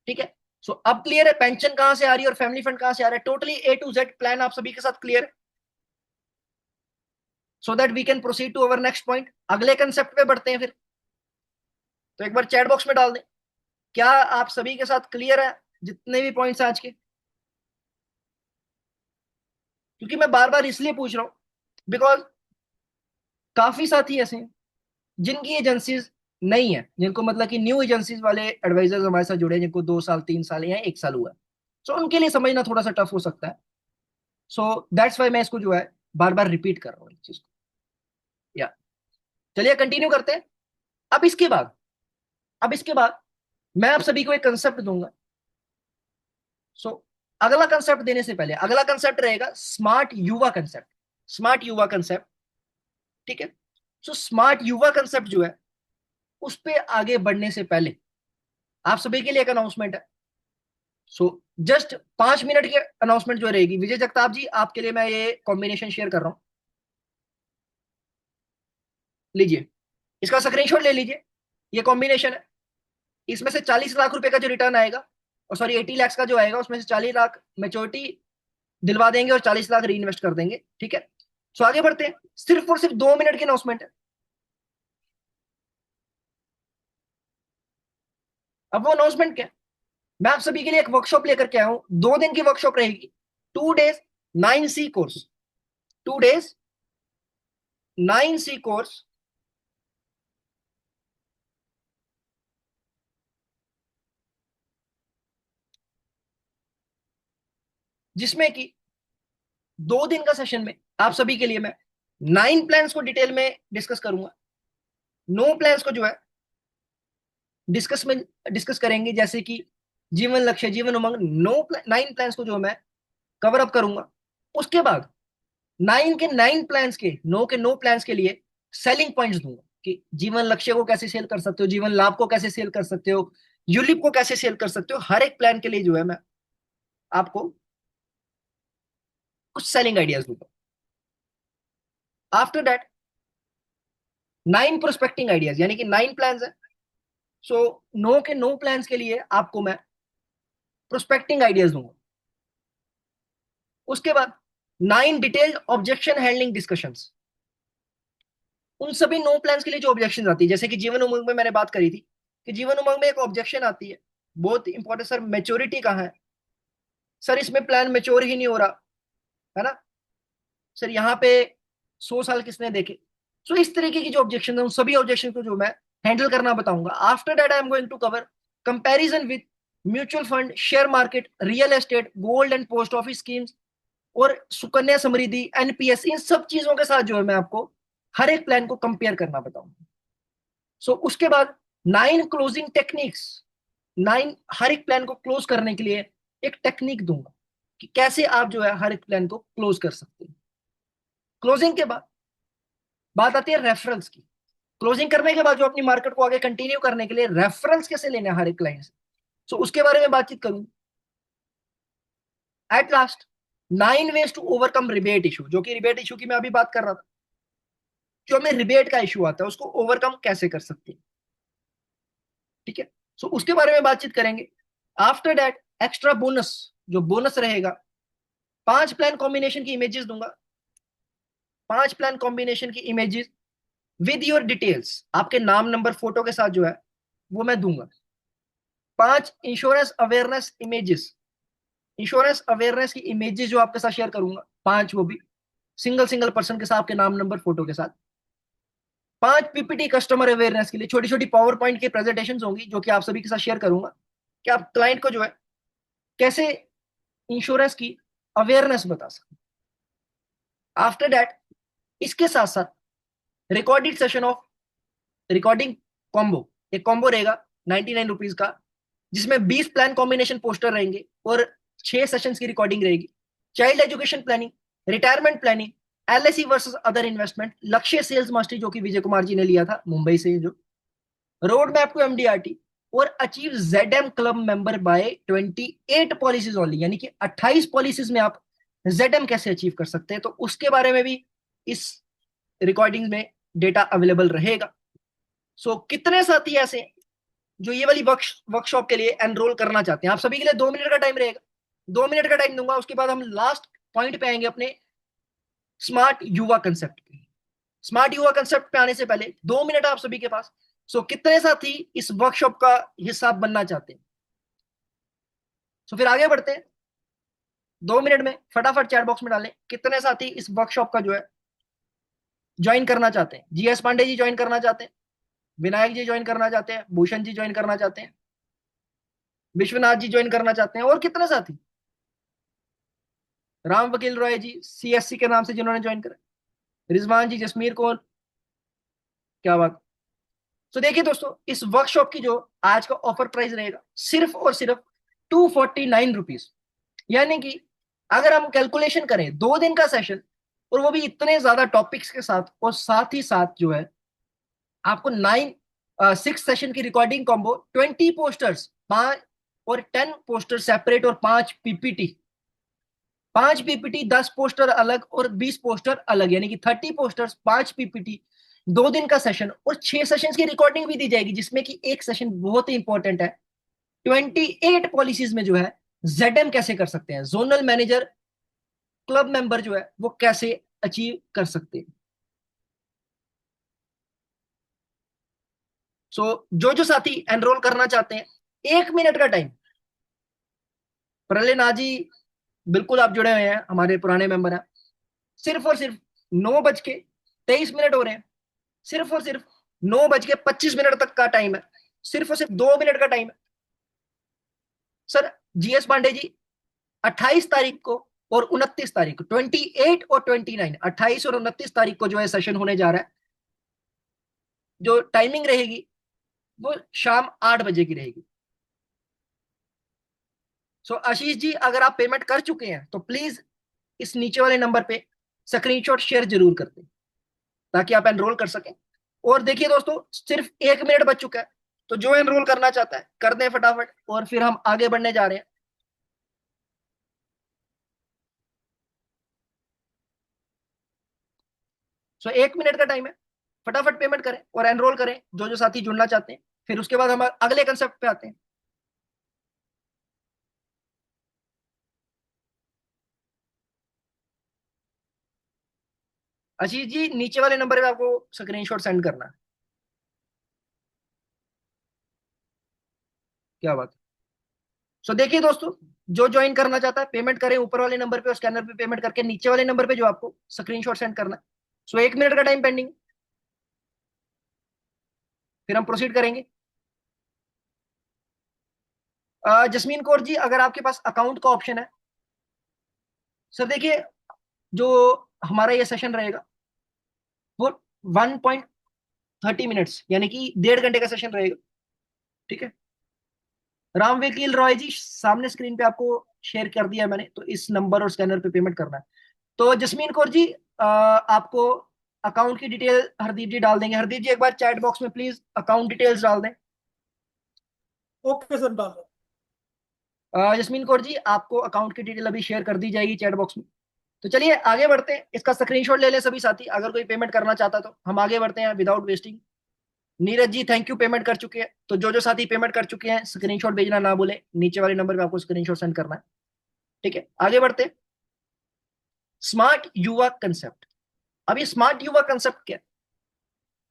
ठीक है। सो अब क्लियर है पेंशन कहां से आ रही है और फैमिली फंड कहां से आ रहा है, totally A to Z plan आप सभी के साथ क्लियर है। So that we can proceed to our next point, अगले कंसेप्ट पे बढ़ते हैं फिर। तो एक बार चैट बॉक्स में डाल दें, क्या आप सभी के साथ क्लियर है जितने भी पॉइंट्स आज के? क्योंकि मैं बार बार इसलिए पूछ रहा हूं बिकॉज काफी साथी ऐसे हैं जिनकी एजेंसीज नहीं है, जिनको मतलब कि न्यू एजेंसीज वाले एडवाइजर्स हमारे साथ जुड़े हैं, जिनको 2 साल 3 साल या 1 साल हुआ है। सो उनके लिए समझना थोड़ा सा टफ हो सकता है। सो दैट्स वाई मैं इसको जो है बार बार रिपीट कर रहा हूँ इस चीज को। या चलिए कंटिन्यू करते हैं। अब इसके बाद अब इसके बाद मैं आप सभी को एक कंसेप्ट दूंगा। सो अगला कंसेप्ट देने से पहले अगला कंसेप्ट रहेगा स्मार्ट युवा कंसेप्ट। स्मार्ट युवा कंसेप्ट, ठीक है। सो स्मार्ट युवा कंसेप्ट जो है उस पे आगे बढ़ने से पहले आप सभी के लिए एक अनाउंसमेंट है। सो जस्ट 5 मिनट की अनाउंसमेंट जो रहेगी, विजय जगताप जी आपके लिए मैं ये कॉम्बिनेशन शेयर कर रहा हूं, लीजिए, इसका स्क्रीनशॉट ले लीजिए। ये कॉम्बिनेशन है, इसमें से 40 लाख रुपए का जो रिटर्न आएगा, और सॉरी 80 लाख का जो आएगा, उसमें से 40 लाख मेच्योरिटी दिलवा देंगे और 40 लाख री इन्वेस्ट कर देंगे। ठीक है। सो आगे बढ़ते हैं, सिर्फ और सिर्फ 2 मिनट की अनाउंसमेंट है। अब वो अनाउंसमेंट क्या है, मैं आप सभी के लिए एक वर्कशॉप लेकर के आया हूं, 2 दिन की वर्कशॉप रहेगी। 2 days 9C course, 2 days 9C course, जिसमें कि 2 दिन का सेशन में आप सभी के लिए मैं 9 प्लान्स को डिटेल में डिस्कस करूंगा। 9 प्लान्स को जो है डिस्कस करेंगे, जैसे कि जीवन लक्ष्य, जीवन उमंग, 9 प्लान्स को जो मैं कवर अप करूंगा। उसके बाद 9 के 9 प्लान्स के 9 के 9 प्लान्स के लिए सेलिंग पॉइंट्स दूंगा कि जीवन लक्ष्य को कैसे सेल कर सकते हो, जीवन लाभ को कैसे सेल कर सकते हो, यूलिप को कैसे सेल कर सकते हो। हर एक प्लान के लिए जो है मैं आपको कुछ सेलिंग आइडियाज दूंगा। आफ्टर दैट 9 प्रोस्पेक्टिंग आइडियाज, यानी कि 9 प्लान्स है। सो 9 के 9 प्लान्स के लिए आपको मैं प्रोस्पेक्टिंग आइडियाज दूंगा। उसके बाद 9 डिटेल्ड ऑब्जेक्शन हैंडलिंग डिस्कशंस, उन सभी 9 प्लान्स के लिए जो ऑब्जेक्शन आती है, जैसे कि जीवन उमंग में मैंने बात करी थी कि जीवन उमंग में एक ऑब्जेक्शन आती है बहुत इंपॉर्टेंट, सर मेच्योरिटी कहाँ है, सर इसमें प्लान मेच्योर ही नहीं हो रहा है ना, सर यहाँ पे 100 साल किसने देखे। सो इस तरीके की जो ऑब्जेक्शन है उन सभी ऑब्जेक्शन को जो मैं हैंडल करना बताऊंगा। After that I am going to cover comparison with mutual fund, share market, real estate, gold and post office schemes और सुकन्या समृद्धि, एनपीएस, इन सब चीजों के साथ जो है मैं आपको हर एक प्लान को कंपेयर करना बताऊंगा। सो उसके बाद 9 क्लोजिंग टेक्निक्स, 9 हर एक प्लान को क्लोज करने के लिए एक टेक्निक दूंगा कि कैसे आप जो है हर एक प्लान को क्लोज कर सकते हैं। क्लोजिंग के बाद बात आती है रेफरल्स की। क्लोजिंग करने के बाद जो अपनी मार्केट को आगे कंटिन्यू करने के लिए रेफरल्स कैसे लेने हैं हर एक क्लाइंट से, सो उसके बारे में बातचीत करूंगा। At last 9 ways to overcome rebate issue, जो कि रिबेट इशू की मैं अभी बात कर रहा था, जो हमें रिबेट का इशू आता है उसको ओवरकम कैसे कर सकते हैं। ठीक है। सो उसके बारे में बातचीत करेंगे। आफ्टर दैट एक्स्ट्रा बोनस, जो बोनस रहेगा, 5 प्लान कॉम्बिनेशन की इमेजेस दूंगा, 5 प्लान कॉम्बिनेशन की इमेजेस विद योर डिटेल्स, आपके नाम नंबर फोटो के साथ जो है वो मैं दूंगा। 5 insurance awareness images, insurance awareness की इमेजेस जो आपके साथ शेयर करूंगा, 5, वो भी सिंगल सिंगल पर्सन के साथ आपके नाम नंबर फोटो के साथ। 5 पीपीटी कस्टमर अवेयरनेस के लिए छोटी छोटी पावर पॉइंट की प्रेजेंटेशन होंगी जो कि आप सभी के साथ शेयर करूंगा कि आप क्लाइंट को जो है कैसे इंश्योरेंस की अवेयरनेस बता सकते। आफ्टर दैट इसके साथ साथ recorded session of recording combo, एक कॉम्बो रहेगा 99 रुपीज का, जिसमें 20 प्लान कॉम्बिनेशन पोस्टर रहेंगे और 6 सेशन की रिकॉर्डिंग रहेगी। Child education planning, retirement planning, LIC versus other investment, लक्ष्य सेल्स मास्टरी जो कि विजय कुमार जी ने लिया था मुंबई से, जो रोड मैप टू एमडीआरटी, और achieve ZM club member by 28 policies only, यानी कि 28 पॉलिसीज में आप जेडएम कैसे अचीव कर सकते हैं, तो उसके बारे में भी इस रिकॉर्डिंग में डेटा अवेलेबल रहेगा। सो कितने साथी ऐसे हैं जो ये वाली वर्कशॉप के लिए एनरोल करना चाहते हैं? आप सभी के लिए 2 मिनट का टाइम रहेगा, 2 मिनट का टाइम दूंगा, उसके बाद हम लास्ट पॉइंट पे आएंगे अपने स्मार्ट युवा कंसेप्ट पे। स्मार्ट युवा कंसेप्ट पे आने से पहले 2 मिनट आप सभी के पास। सो कितने साथी इस वर्कशॉप का हिस्सा बनना चाहते हैं? सो फिर आगे बढ़ते हैं। 2 मिनट में फटाफट चैट बॉक्स में डालें कितने साथी इस वर्कशॉप का जो है ज्वाइन करना चाहते हैं। जीएस पांडे जी ज्वाइन करना चाहते हैं, विनायक जी ज्वाइन करना चाहते हैं, भूषण जी ज्वाइन करना चाहते हैं, विश्वनाथ जी ज्वाइन करना चाहते हैं, और कितने साथी? राम वकील रॉय जी सीएससी के नाम से जिन्होंने ज्वाइन करा, रिजवान जी, जसमीर कौर, क्या बात। तो देखिए दोस्तों, इस वर्कशॉप की जो आज का ऑफर प्राइस रहेगा सिर्फ और सिर्फ 249 रुपीज। यानी कि अगर हम कैलकुलेशन करें 2 दिन का सेशन, और वो भी इतने ज्यादा टॉपिक्स के साथ, और साथ ही साथ जो है आपको 6 सेशन की रिकॉर्डिंग कॉम्बो, 20 पोस्टर्स, 5 और 10 पोस्टर सेपरेट, और 5 पीपीटी, 5 पीपीटी, 10 पोस्टर अलग और 20 पोस्टर अलग, यानी कि 30 पोस्टर्स, 5 पीपीटी, 2 दिन का सेशन, और 6 सेशन की रिकॉर्डिंग भी दी जाएगी, जिसमें कि एक सेशन बहुत ही इंपॉर्टेंट है। 28 पॉलिसीज में जो है जेडएम कैसे कर सकते हैं, जोनल मैनेजर, क्लब मेंबर जो है वो कैसे अचीव कर सकते हैं। सो जो जो साथी एनरोल करना चाहते हैं, 1 मिनट का टाइम। प्रलयनाथ जी, बिल्कुल आप जुड़े हुए हैं, हमारे पुराने मेंबर हैं। सिर्फ और सिर्फ 9:23 हो रहे हैं, सिर्फ और सिर्फ 9:25 तक का टाइम है, सिर्फ और सिर्फ 2 मिनट का टाइम है। सर जीएस पांडे जी 28 तारीख को और 29 तारीख को, 28 और 29, 28 और 29 तारीख को जो है सेशन होने जा रहा है। जो टाइमिंग रहेगी वो शाम 8 बजे की रहेगी। सो आशीष जी, अगर आप पेमेंट कर चुके हैं तो प्लीज इस नीचे वाले नंबर पे स्क्रीनशॉट शेयर जरूर कर दें, ताकि आप एनरोल कर सकें। और देखिए दोस्तों, सिर्फ 1 मिनट बच चुका है, तो जो एनरोल करना चाहता है कर दें फटाफट, और फिर हम आगे बढ़ने जा रहे हैं। सो 1 मिनट का टाइम है, फटाफट पेमेंट करें और एनरोल करें जो जो साथी जुड़ना चाहते हैं। फिर उसके बाद हम अगले कंसेप्ट पे आते हैं। आशीष जी, नीचे वाले नंबर पे आपको स्क्रीनशॉट सेंड करना है। क्या बात। सो देखिए दोस्तों, जो ज्वाइन करना चाहता है पेमेंट करें ऊपर वाले नंबर पे, और स्कैनर पे पेमेंट करके नीचे वाले नंबर पे जो आपको स्क्रीनशॉट सेंड करना है। सो 1 मिनट का टाइम पेंडिंग, फिर हम प्रोसीड करेंगे। जसमीन कौर जी, अगर आपके पास अकाउंट का ऑप्शन है। सर देखिए, जो हमारा ये सेशन रहेगा वो 1.30 मिनट्स, यानी कि 1.5 घंटे का सेशन रहेगा। ठीक है। राम वकील रॉय जी, सामने स्क्रीन पे आपको शेयर कर दिया मैंने, तो इस नंबर और स्कैनर पे पेमेंट करना है। तो जसमीन कौर जी, आपको अकाउंट की डिटेल हरदीप जी डाल देंगे। हरदीप जी, एक बार चैट बॉक्स में प्लीज अकाउंट डिटेल्स डाल दें। ओके सर, डाल दो। जसमीन कौर जी, आपको अकाउंट की डिटेल अभी शेयर कर दी जाएगी चैट बॉक्स में। तो चलिए आगे बढ़ते हैं, इसका स्क्रीनशॉट ले लें सभी साथी, अगर कोई पेमेंट करना चाहता तो हम आगे बढ़ते हैं without wasting. Neeraj ji, thank you, payment कर चुके हैं। तो जो जो साथी पेमेंट कर चुके हैं स्क्रीनशॉट भेजना ना भूलें, नीचे वाले नंबर पे आपको स्क्रीनशॉट सेंड करना है। ठीक है, आगे बढ़ते हैं। स्मार्ट युवा कंसेप्ट। अब ये स्मार्ट युवा कंसेप्ट क्या है?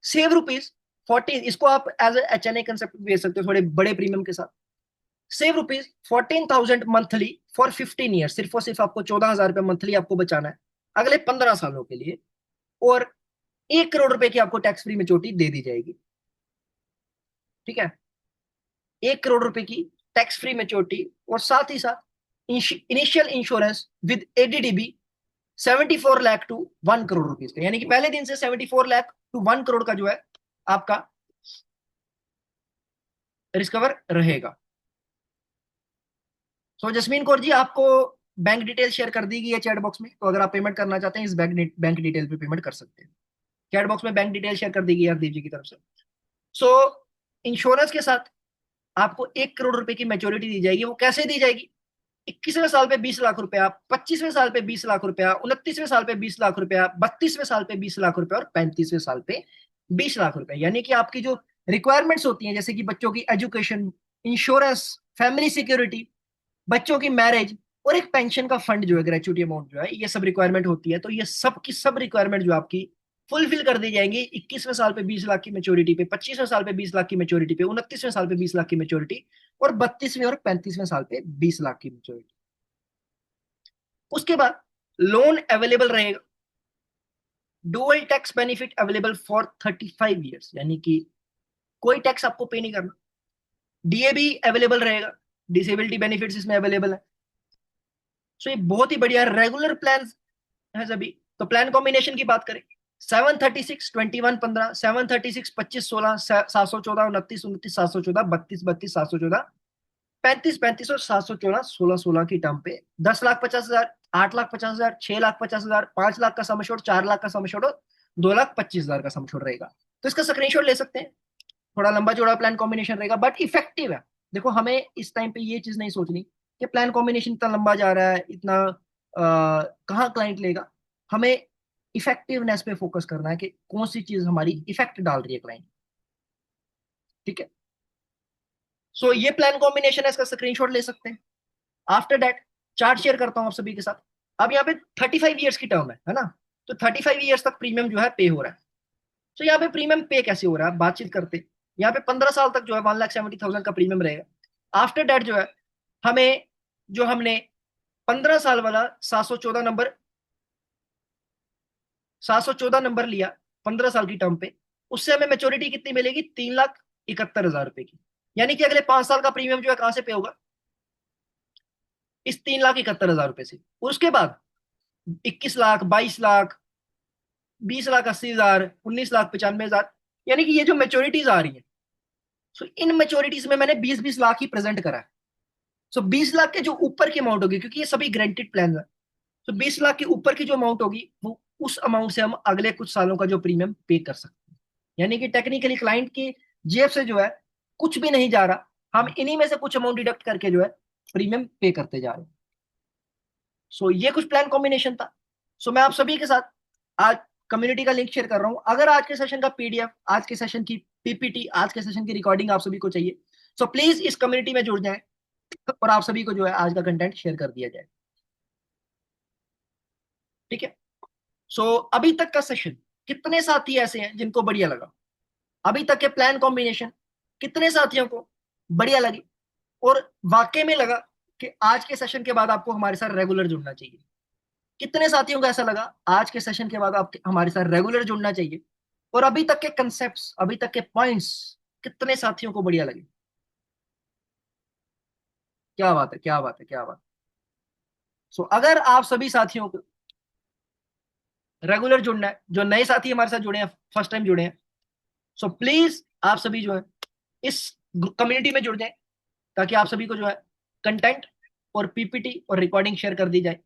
सेव रुपीज 14, इसको आप as H N A concept भेज सकते हो थोड़े बड़े प्रीमियम के साथ। Save rupees 14,000 monthly for 15 year, सिर्फ और सिर्फ आपको 14,000 रुपये मंथली आपको बचाना है अगले 15 सालों के लिए। और 1 करोड़ रुपए की आपको टैक्स फ्री मेच्योरिटी दे दी जाएगी। ठीक है, 1 करोड़ रुपए की टैक्स फ्री मेच्योरिटी, और साथ ही साथ initial insurance with ADDB 74 lakh to 1 crore rupees का, यानी कि पहले दिन से 74 लाख टू 1 करोड़ का जो है आपका रिस्कवर रहेगा। सो जसमीन कौर जी, आपको बैंक डिटेल शेयर कर दी गई है चैट बॉक्स में, तो अगर आप पेमेंट करना चाहते हैं इस बैंक डिटेल पे पेमेंट कर सकते हैं। चैट बॉक्स में बैंक डिटेल शेयर कर दी गई है हरदीप जी की तरफ से। सो इंश्योरेंस के साथ आपको 1 करोड़ रुपए की मेच्योरिटी दी जाएगी। वो कैसे दी जाएगी? 21वें साल पे 20 लाख रुपया, 25वें साल पे 20 लाख रुपया, 29वें साल पे 20 लाख रुपया, 32वें साल पे 20 लाख रुपया, और 35वें साल पे 20 लाख रुपया, यानी कि आपकी जो रिक्वायरमेंट्स होती हैं जैसे कि बच्चों की एजुकेशन, इंश्योरेंस, फैमिली सिक्योरिटी, बच्चों की मैरिज, और एक पेंशन का फंड जो है, ग्रेचुइटी अमाउंट जो है, ये सब रिक्वायरमेंट होती है। तो ये सब की सब रिक्वायरमेंट जो आपकी फुलफिल कर दी जाएंगी 21वें साल पे 20 लाख की मेच्योरिटी पे, 25वें साल पे 20 लाख की मेच्योरिटी पे, 29वें साल पे 20 लाख की मेच्योरिटी, और 32वें और 35वें साल पे 20 लाख की मेच्योरिटी। उसके बाद लोन अवेलेबल रहेगा, dual tax benefit available for 35 years, यानी कि कोई टैक्स आपको पे नहीं करना। डीए भी अवेलेबल रहेगा, डिसेबिलिटी बेनिफिट्स इसमें अवेलेबल है। सो ये बहुत ही बढ़िया रेगुलर प्लान है सभी। तो प्लान कॉम्बिनेशन की बात करें, 736 21 15, 736 25 16, 714 29 29, 714 32 32, 714 35 35, और 714 16 16 की टर्म पे 10,50,000, 8,50,000, 6,50,000, 5 लाख का सम एश्योर्ड, 4 लाख का सम एश्योर्ड, और 2,25,000 का सम एश्योर्ड रहेगा। तो इसका स्क्रीनशॉट ले सकते हैं। थोड़ा लंबा चौड़ा प्लान कॉम्बिनेशन रहेगा बट इफेक्टिव है। देखो हमें इस टाइम पे ये चीज नहीं सोचनी कि प्लान कॉम्बिनेशन इतना लंबा जा रहा है, इतना कहाँ क्लाइंट लेगा। हमें इफेक्टिवनेस पे फोकस करना है कि कौन सी चीज हमारी इफेक्ट डाल रही है क्लाइंट। ठीक है। सो ये प्लान कॉम्बिनेशन है, इसका स्क्रीनशॉट ले सकते हैं। आफ्टर दैट चार्ट शेयर करता हूँ आप सभी के साथ। अब यहाँ पे 35 ईयर्स की टर्म है ना। तो 35 ईयर्स तक प्रीमियम जो है पे हो रहा है। तो यहाँ पे प्रीमियम पे कैसे हो रहा है, बातचीत करते हैं। यहाँ पे 15 साल तक जो है 1,70,000 का प्रीमियम रहेगा। आफ्टर डेट जो है हमें, जो हमने 15 साल वाला 714 नंबर लिया 15 साल की टर्म पे, उससे हमें मेच्योरिटी कितनी मिलेगी, 3,71,000 रुपए की। यानी कि अगले 5 साल का प्रीमियम जो है कहां से पे होगा, इस 3,71,000 रुपए से। उसके बाद 21 लाख, 22 लाख, 20,80,000, 19,95,000, यानी कि ये जो मेच्योरिटीज आ रही है, सो इन मेच्योरिटीज में मैंने 20-20 लाख ही प्रेजेंट करा है। सो 20 लाख के जो ऊपर की अमाउंट होगी, क्योंकि ये सभी ग्रांटेड प्लान है, तो 20 लाख के ऊपर की जो अमाउंट होगी वो उस अमाउंट से हम अगले कुछ सालों का जो प्रीमियम पे कर सकते हैं। यानी कि टेक्निकली क्लाइंट की जेब से जो है कुछ भी नहीं जा रहा, हम इन्हीं में से कुछ अमाउंट डिडक्ट करके जो है प्रीमियम पे करते जा रहे हैं। सो ये कुछ प्लान कॉम्बिनेशन था। सो मैं आप सभी के साथ आज कम्युनिटी का लिंक शेयर कर रहा हूं। अगर आज के सेशन का पीडीएफ, आज के सेशन की पीपीटी, आज के सेशन की रिकॉर्डिंग आप सभी को चाहिए, सो प्लीज इस कम्युनिटी में जुड़ जाएं और आप सभी को जो है आज का कंटेंट शेयर कर दिया जाए। ठीक है। सो अभी तक का सेशन कितने साथी ऐसे हैं जिनको बढ़िया लगा, अभी तक के प्लान कॉम्बिनेशन कितने साथियों को बढ़िया लगी, और वाकई में लगा कि आज के सेशन के बाद आपको हमारे साथ रेगुलर जुड़ना चाहिए। कितने साथियों को ऐसा लगा आज के सेशन के बाद आप हमारे साथ रेगुलर जुड़ना चाहिए, और अभी तक के कंसेप्ट्स, अभी तक के पॉइंट्स कितने साथियों को बढ़िया लगे। क्या बात है, क्या बात है, क्या बात है। सो अगर आप सभी साथियों को रेगुलर जुड़ना है, जो नए साथी हमारे साथ जुड़े हैं, फर्स्ट टाइम जुड़े हैं, सो प्लीज आप सभी जो है इस कम्युनिटी में जुड़ जाएं, ताकि आप सभी को जो है कंटेंट और पीपीटी और रिकॉर्डिंग शेयर कर दी जाए।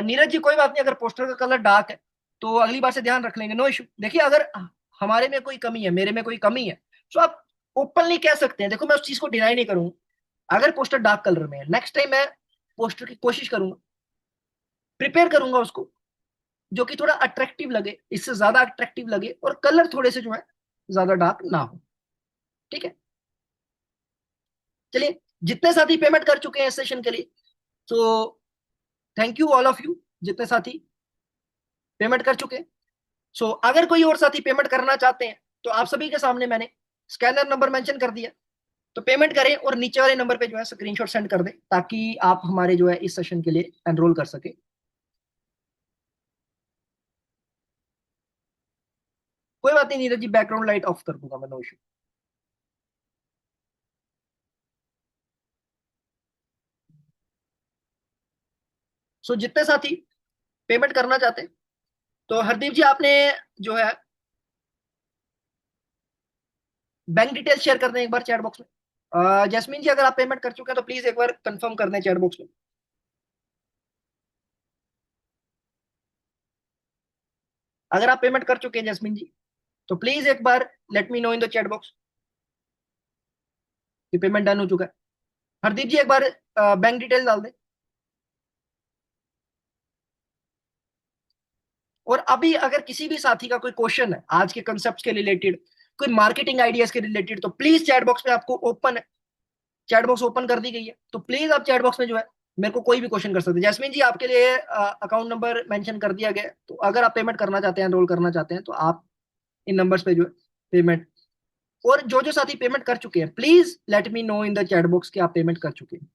नीरज जी कोई बात नहीं, अगर पोस्टर का कलर डार्क है तो अगली बार से ध्यान रख लेंगे, नो इशू। देखिए अगर हमारे में कोई कमी है, मेरे में कोई कमी है, तो आप ओपनली कह सकते हैं। देखो मैं उस चीज को डिनाई नहीं करूंगा। अगर पोस्टर डार्क कलर में है, नेक्स्ट टाइम मैं पोस्टर की कोशिश करूंगा, प्रिपेयर करूंगा उसको, जो कि थोड़ा अट्रैक्टिव लगे, इससे ज्यादा अट्रैक्टिव लगे, और कलर थोड़े से जो है ज्यादा डार्क ना हो। ठीक है। चलिए, जितने साथी पेमेंट कर चुके हैं इस सेशन के लिए, तो thank you all of you, जितने साथी पेमेंट कर चुके हैं। सो अगर कोई और साथी पेमेंट करना चाहते हैं तो आप सभी के सामने मैंने स्कैनर नंबर मेंशन कर दिया, तो पेमेंट करें और नीचे वाले नंबर पे जो है स्क्रीनशॉट सेंड कर दें, ताकि आप हमारे जो है इस सेशन के लिए एनरोल कर सके। कोई बात नहीं Neeraj ji, background light of कर दूंगा मैं, नो इशू। सो जितने साथी पेमेंट करना चाहते हैं, तो हरदीप जी आपने जो है बैंक डिटेल शेयर कर दें एक बार चैट बॉक्स में। जैस्मीन जी अगर आप पेमेंट कर चुके हैं तो प्लीज एक बार कंफर्म कर दें चैट बॉक्स में। अगर आप पेमेंट कर चुके हैं जैस्मीन जी, तो प्लीज एक बार let me know in the chat box कि पेमेंट डन हो चुका है। हरदीप जी एक बार बैंक डिटेल डाल दें। और अभी अगर किसी भी साथी का कोई क्वेश्चन है आज के कंसेप्ट के रिलेटेड, कोई मार्केटिंग आइडियाज के रिलेटेड, तो प्लीज चैट बॉक्स में आपको ओपन है, चैट बॉक्स ओपन कर दी गई है, तो प्लीज आप चैट बॉक्स में जो है मेरे को कोई भी क्वेश्चन कर सकते हैं। जैस्मिन जी, आपके लिए अकाउंट नंबर मेंशन कर दिया गया है, तो अगर आप पेमेंट करना चाहते हैं, एनरोल करना चाहते हैं, तो आप इन नंबर्स पे जो है पेमेंट, और जो जो साथी पेमेंट कर चुके हैं please let me know in the chat box कि आप पेमेंट कर चुके हैं।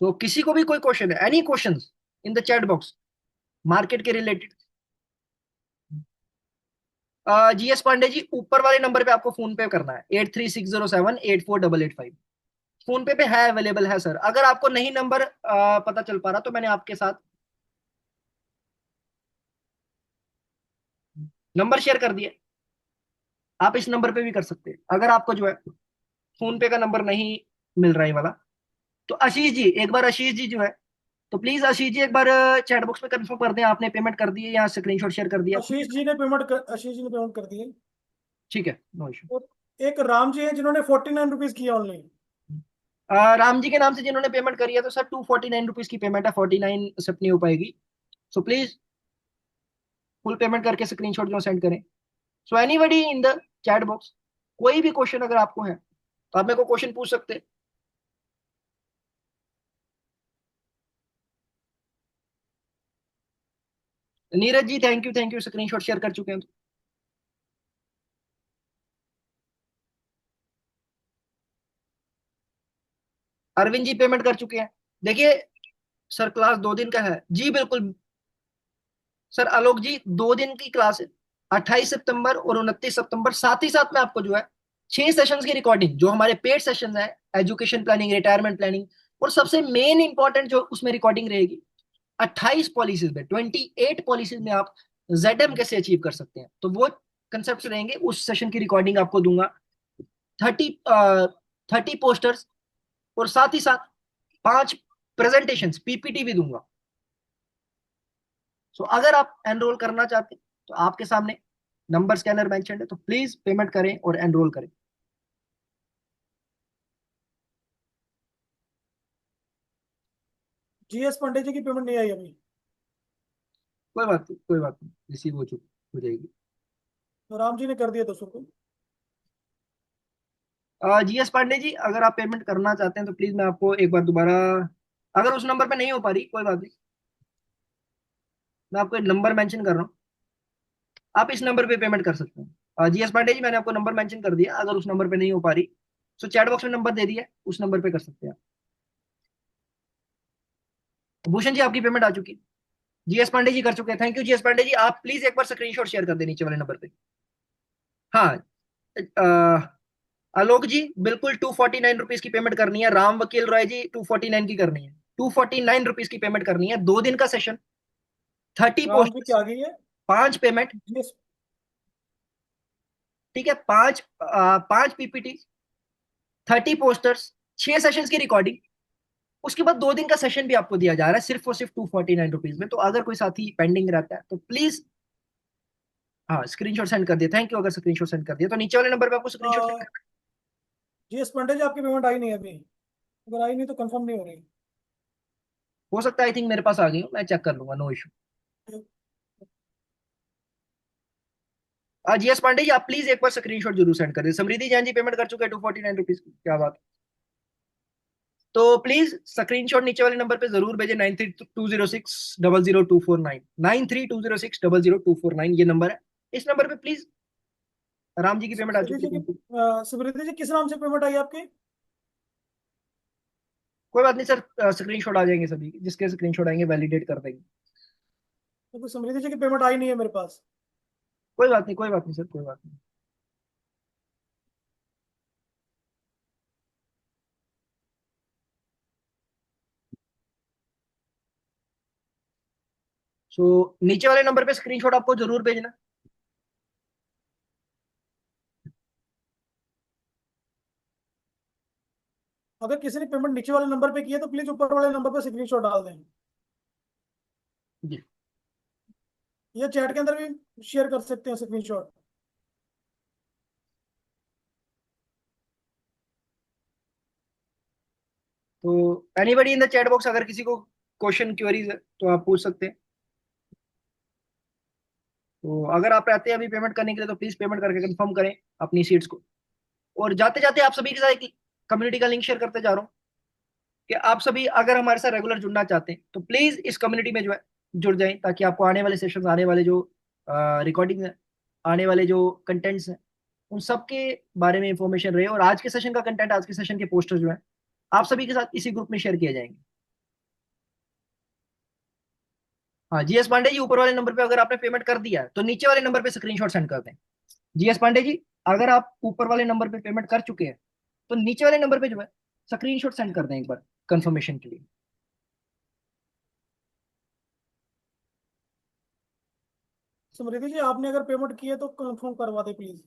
तो किसी को भी कोई क्वेश्चन है, any question in the chat box market के रिलेटेड। जीएस पांडे जी, ऊपर वाले नंबर पे आपको फोन पे करना है, 8360784885। फोन पे है, अवेलेबल है सर। अगर आपको नहीं नंबर पता चल पा रहा, तो मैंने आपके साथ नंबर शेयर कर दिया, आप इस नंबर पे भी कर सकते हैं अगर आपको जो है फोन पे का नंबर नहीं मिल रहा है वाला। तो आशीष जी, एक बार आशीष जी जो है, तो प्लीज आशीष जी एक बार चैट बॉक्स में कंफर्म कर दें आपने पेमेंट कर दी है या स्क्रीनशॉट शेयर कर दिया। आशीष जी ने पेमेंट कर दी है। ठीक है, नो इशू। और एक राम जी है जिन्होंने 49 रुपीज किया ऑनलाइन। राम जी के नाम से जिन्होंने पेमेंट करी है, तो सर 249 रुपीज की पेमेंट है, 49 एक्सेप्ट नहीं हो पाएगी। सो प्लीज फुल पेमेंट करके स्क्रीनशॉट जो सेंड करें। So anybody in the chat box, कोई भी क्वेश्चन अगर आपको है तो आप मेरे को क्वेश्चन पूछ सकते हैं। Neeraj ji, thank you screenshot share कर चुके हैं तो। अरविंद जी पेमेंट कर चुके हैं। देखिए सर, क्लास 2 दिन का है जी, बिल्कुल सर। आलोक जी, 2 दिन की क्लास है, 28 सितंबर और 29 सितंबर। साथ ही साथ में आपको जो है 6 सेशंस की रिकॉर्डिंग, जो हमारे पेड सेशन है, एजुकेशन प्लानिंग, रिटायरमेंट प्लानिंग, और सबसे मेन इंपॉर्टेंट जो उसमें रिकॉर्डिंग रहेगी, 28 पॉलिसीज में, 28 पॉलिसीज में आप जेडएम कैसे अचीव कर सकते हैं, तो वो कंसेप्ट रहेंगे। उस सेशन की रिकॉर्डिंग आपको दूंगा, 30 पोस्टर्स, और साथ ही साथ 5 प्रेजेंटेशन पीपीटी भी दूंगा। सो अगर आप एनरोल करना चाहते हैं, तो आपके सामने नंबर स्कैनर मेंशन है, तो प्लीज पेमेंट करें और एनरोल करें। जीएस पांडे जी की पेमेंट नहीं आई अभी। कोई बात नहीं, कोई बात नहीं, रिसीव हो चुकी, हो जाएगी। तो राम जी ने कर दिया 200 को। जीएस पांडे जी, अगर आप पेमेंट करना चाहते हैं, तो प्लीज मैं आपको एक बार दोबारा, अगर उस नंबर पे नहीं हो पा रही कोई बात नहीं, मैं आपको एक नंबर मेंशन कर रहा हूँ, आप इस नंबर पे पेमेंट कर सकते हैं। जीएस पांडे जी, मैंने आपको नंबर मेंशन कर दिया, अगर उस नंबर पे नहीं हो पा रही, तो चैट बॉक्स में नंबर दे दिया, उस नंबर पे कर सकते हैं। भूषण जी, आपकी पेमेंट आ चुकी है। जीएस पांडे जी कर चुके हैं, thank you GS Pandey ji. आप प्लीज एक बार स्क्रीनशॉट शेयर कर दें नीचे वाले नंबर पे। हाँ, आलोक जी, बिल्कुल 249 रुपीज की पेमेंट करनी है। राम वकील रॉय जी, 249 की करनी है, 249 रुपीज की पेमेंट करनी है। 2 दिन का सेशन, 30 राम जी पोस्ट, की आ गई है। 5 पेमेंट, जीएस ठीक है, 5 पीपीटी, 30 पोस्टर्स, 6 सेशन की रिकॉर्डिंग, उसके बाद 2 दिन का सेशन भी आपको दिया जा रहा है, सिर्फ और सिर्फ 249 रुपीज में। तो अगर कोई साथी पेंडिंग रहता है, तो प्लीज हाँ स्क्रीनशॉट सेंड कर दिया, थैंक यू। अगर स्क्रीनशॉट सेंड कर दिया, तो नीचे वाले नंबर पे आपको स्क्रीनशॉट सेंड करना जीएस पांडे जी आपकी पेमेंट आई नहीं है अभी। अगर आई नहीं तो कंफर्म नहीं हो रही। है। हो सकता है, आई थिंक मेरे पास आ गई हो, मैं चेक कर लूंगा, no issue. GS Pandey ji, आप प्लीज एक बार स्क्रीनशॉट जरूर सेंड कर दें। समृद्धि जैन जी पेमेंट कर चुके हैं 249 रुपीज की, क्या बात। तो प्लीज स्क्रीनशॉट नीचे वाले नंबर पे जरूर भेजें, 9320600249, 9320600249 ये नंबर है। इस नंबर पे प्लीज, राम जी की पेमेंट आ सुब्रति चुकी जी की है। सुब्रति जी किस नाम से पेमेंट आई आपकी। कोई बात नहीं सर, स्क्रीनशॉट आ जाएंगे सभी, जिसके स्क्रीनशॉट आएंगे वैलिडेट कर देंगे। तो समृद्धि जी की पेमेंट आई नहीं है मेरे पास। कोई बात नहीं, कोई बात नहीं सर, कोई बात नहीं। सो नीचे वाले नंबर पे स्क्रीनशॉट आपको जरूर भेजना। अगर किसी ने पेमेंट नीचे वाले नंबर पे की है तो प्लीज ऊपर वाले नंबर पे स्क्रीनशॉट डाल दें। जी। ये चैट के अंदर भी शेयर कर सकते हैं स्क्रीनशॉट। तो anybody in the chat box, अगर किसी को क्वेश्चन क्वेरीज है तो आप पूछ सकते हैं। तो अगर आप रहते हैं अभी पेमेंट करने के लिए, तो प्लीज पेमेंट करके कंफर्म करें अपनी सीट्स को। और जाते जाते आप सभी के साथ एक कम्युनिटी का लिंक शेयर करते जा रहा हूँ कि आप सभी अगर हमारे साथ रेगुलर जुड़ना चाहते हैं तो प्लीज इस कम्युनिटी में जो है जुड़ जाएं, ताकि आपको आने वाले सेशंस, आने वाले जो रिकॉर्डिंग है, आने वाले जो कंटेंट्स हैं, उन सब के बारे में इंफॉर्मेशन रहे। और आज के सेशन का कंटेंट, आज के सेशन के पोस्टर जो है, आप सभी के साथ इसी ग्रुप में शेयर किए जाएंगे। हाँ जीएस पांडे जी, ऊपर वाले नंबर पे अगर आपने पेमेंट कर दिया है तो नीचे वाले नंबर पे स्क्रीनशॉट सेंड कर दें। जीएस पांडे जी, अगर आप ऊपर वाले नंबर पे पेमेंट कर चुके हैं तो नीचे वाले नंबर पे जो है स्क्रीनशॉट सेंड कर दें एक बार कंफर्मेशन के लिए। समृद्धि जी, आपने अगर पेमेंट की है तो कंफर्म करवा दे प्लीज।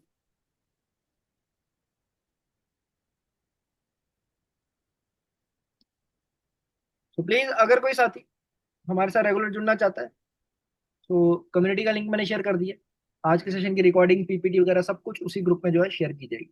तो प्लीज अगर कोई साथी हमारे साथ रेगुलर जुड़ना चाहता है तो कम्युनिटी का लिंक मैंने शेयर कर दिया। आज के सेशन की रिकॉर्डिंग, पीपीटी वगैरह सब कुछ उसी ग्रुप में जो है शेयर की जाएगी।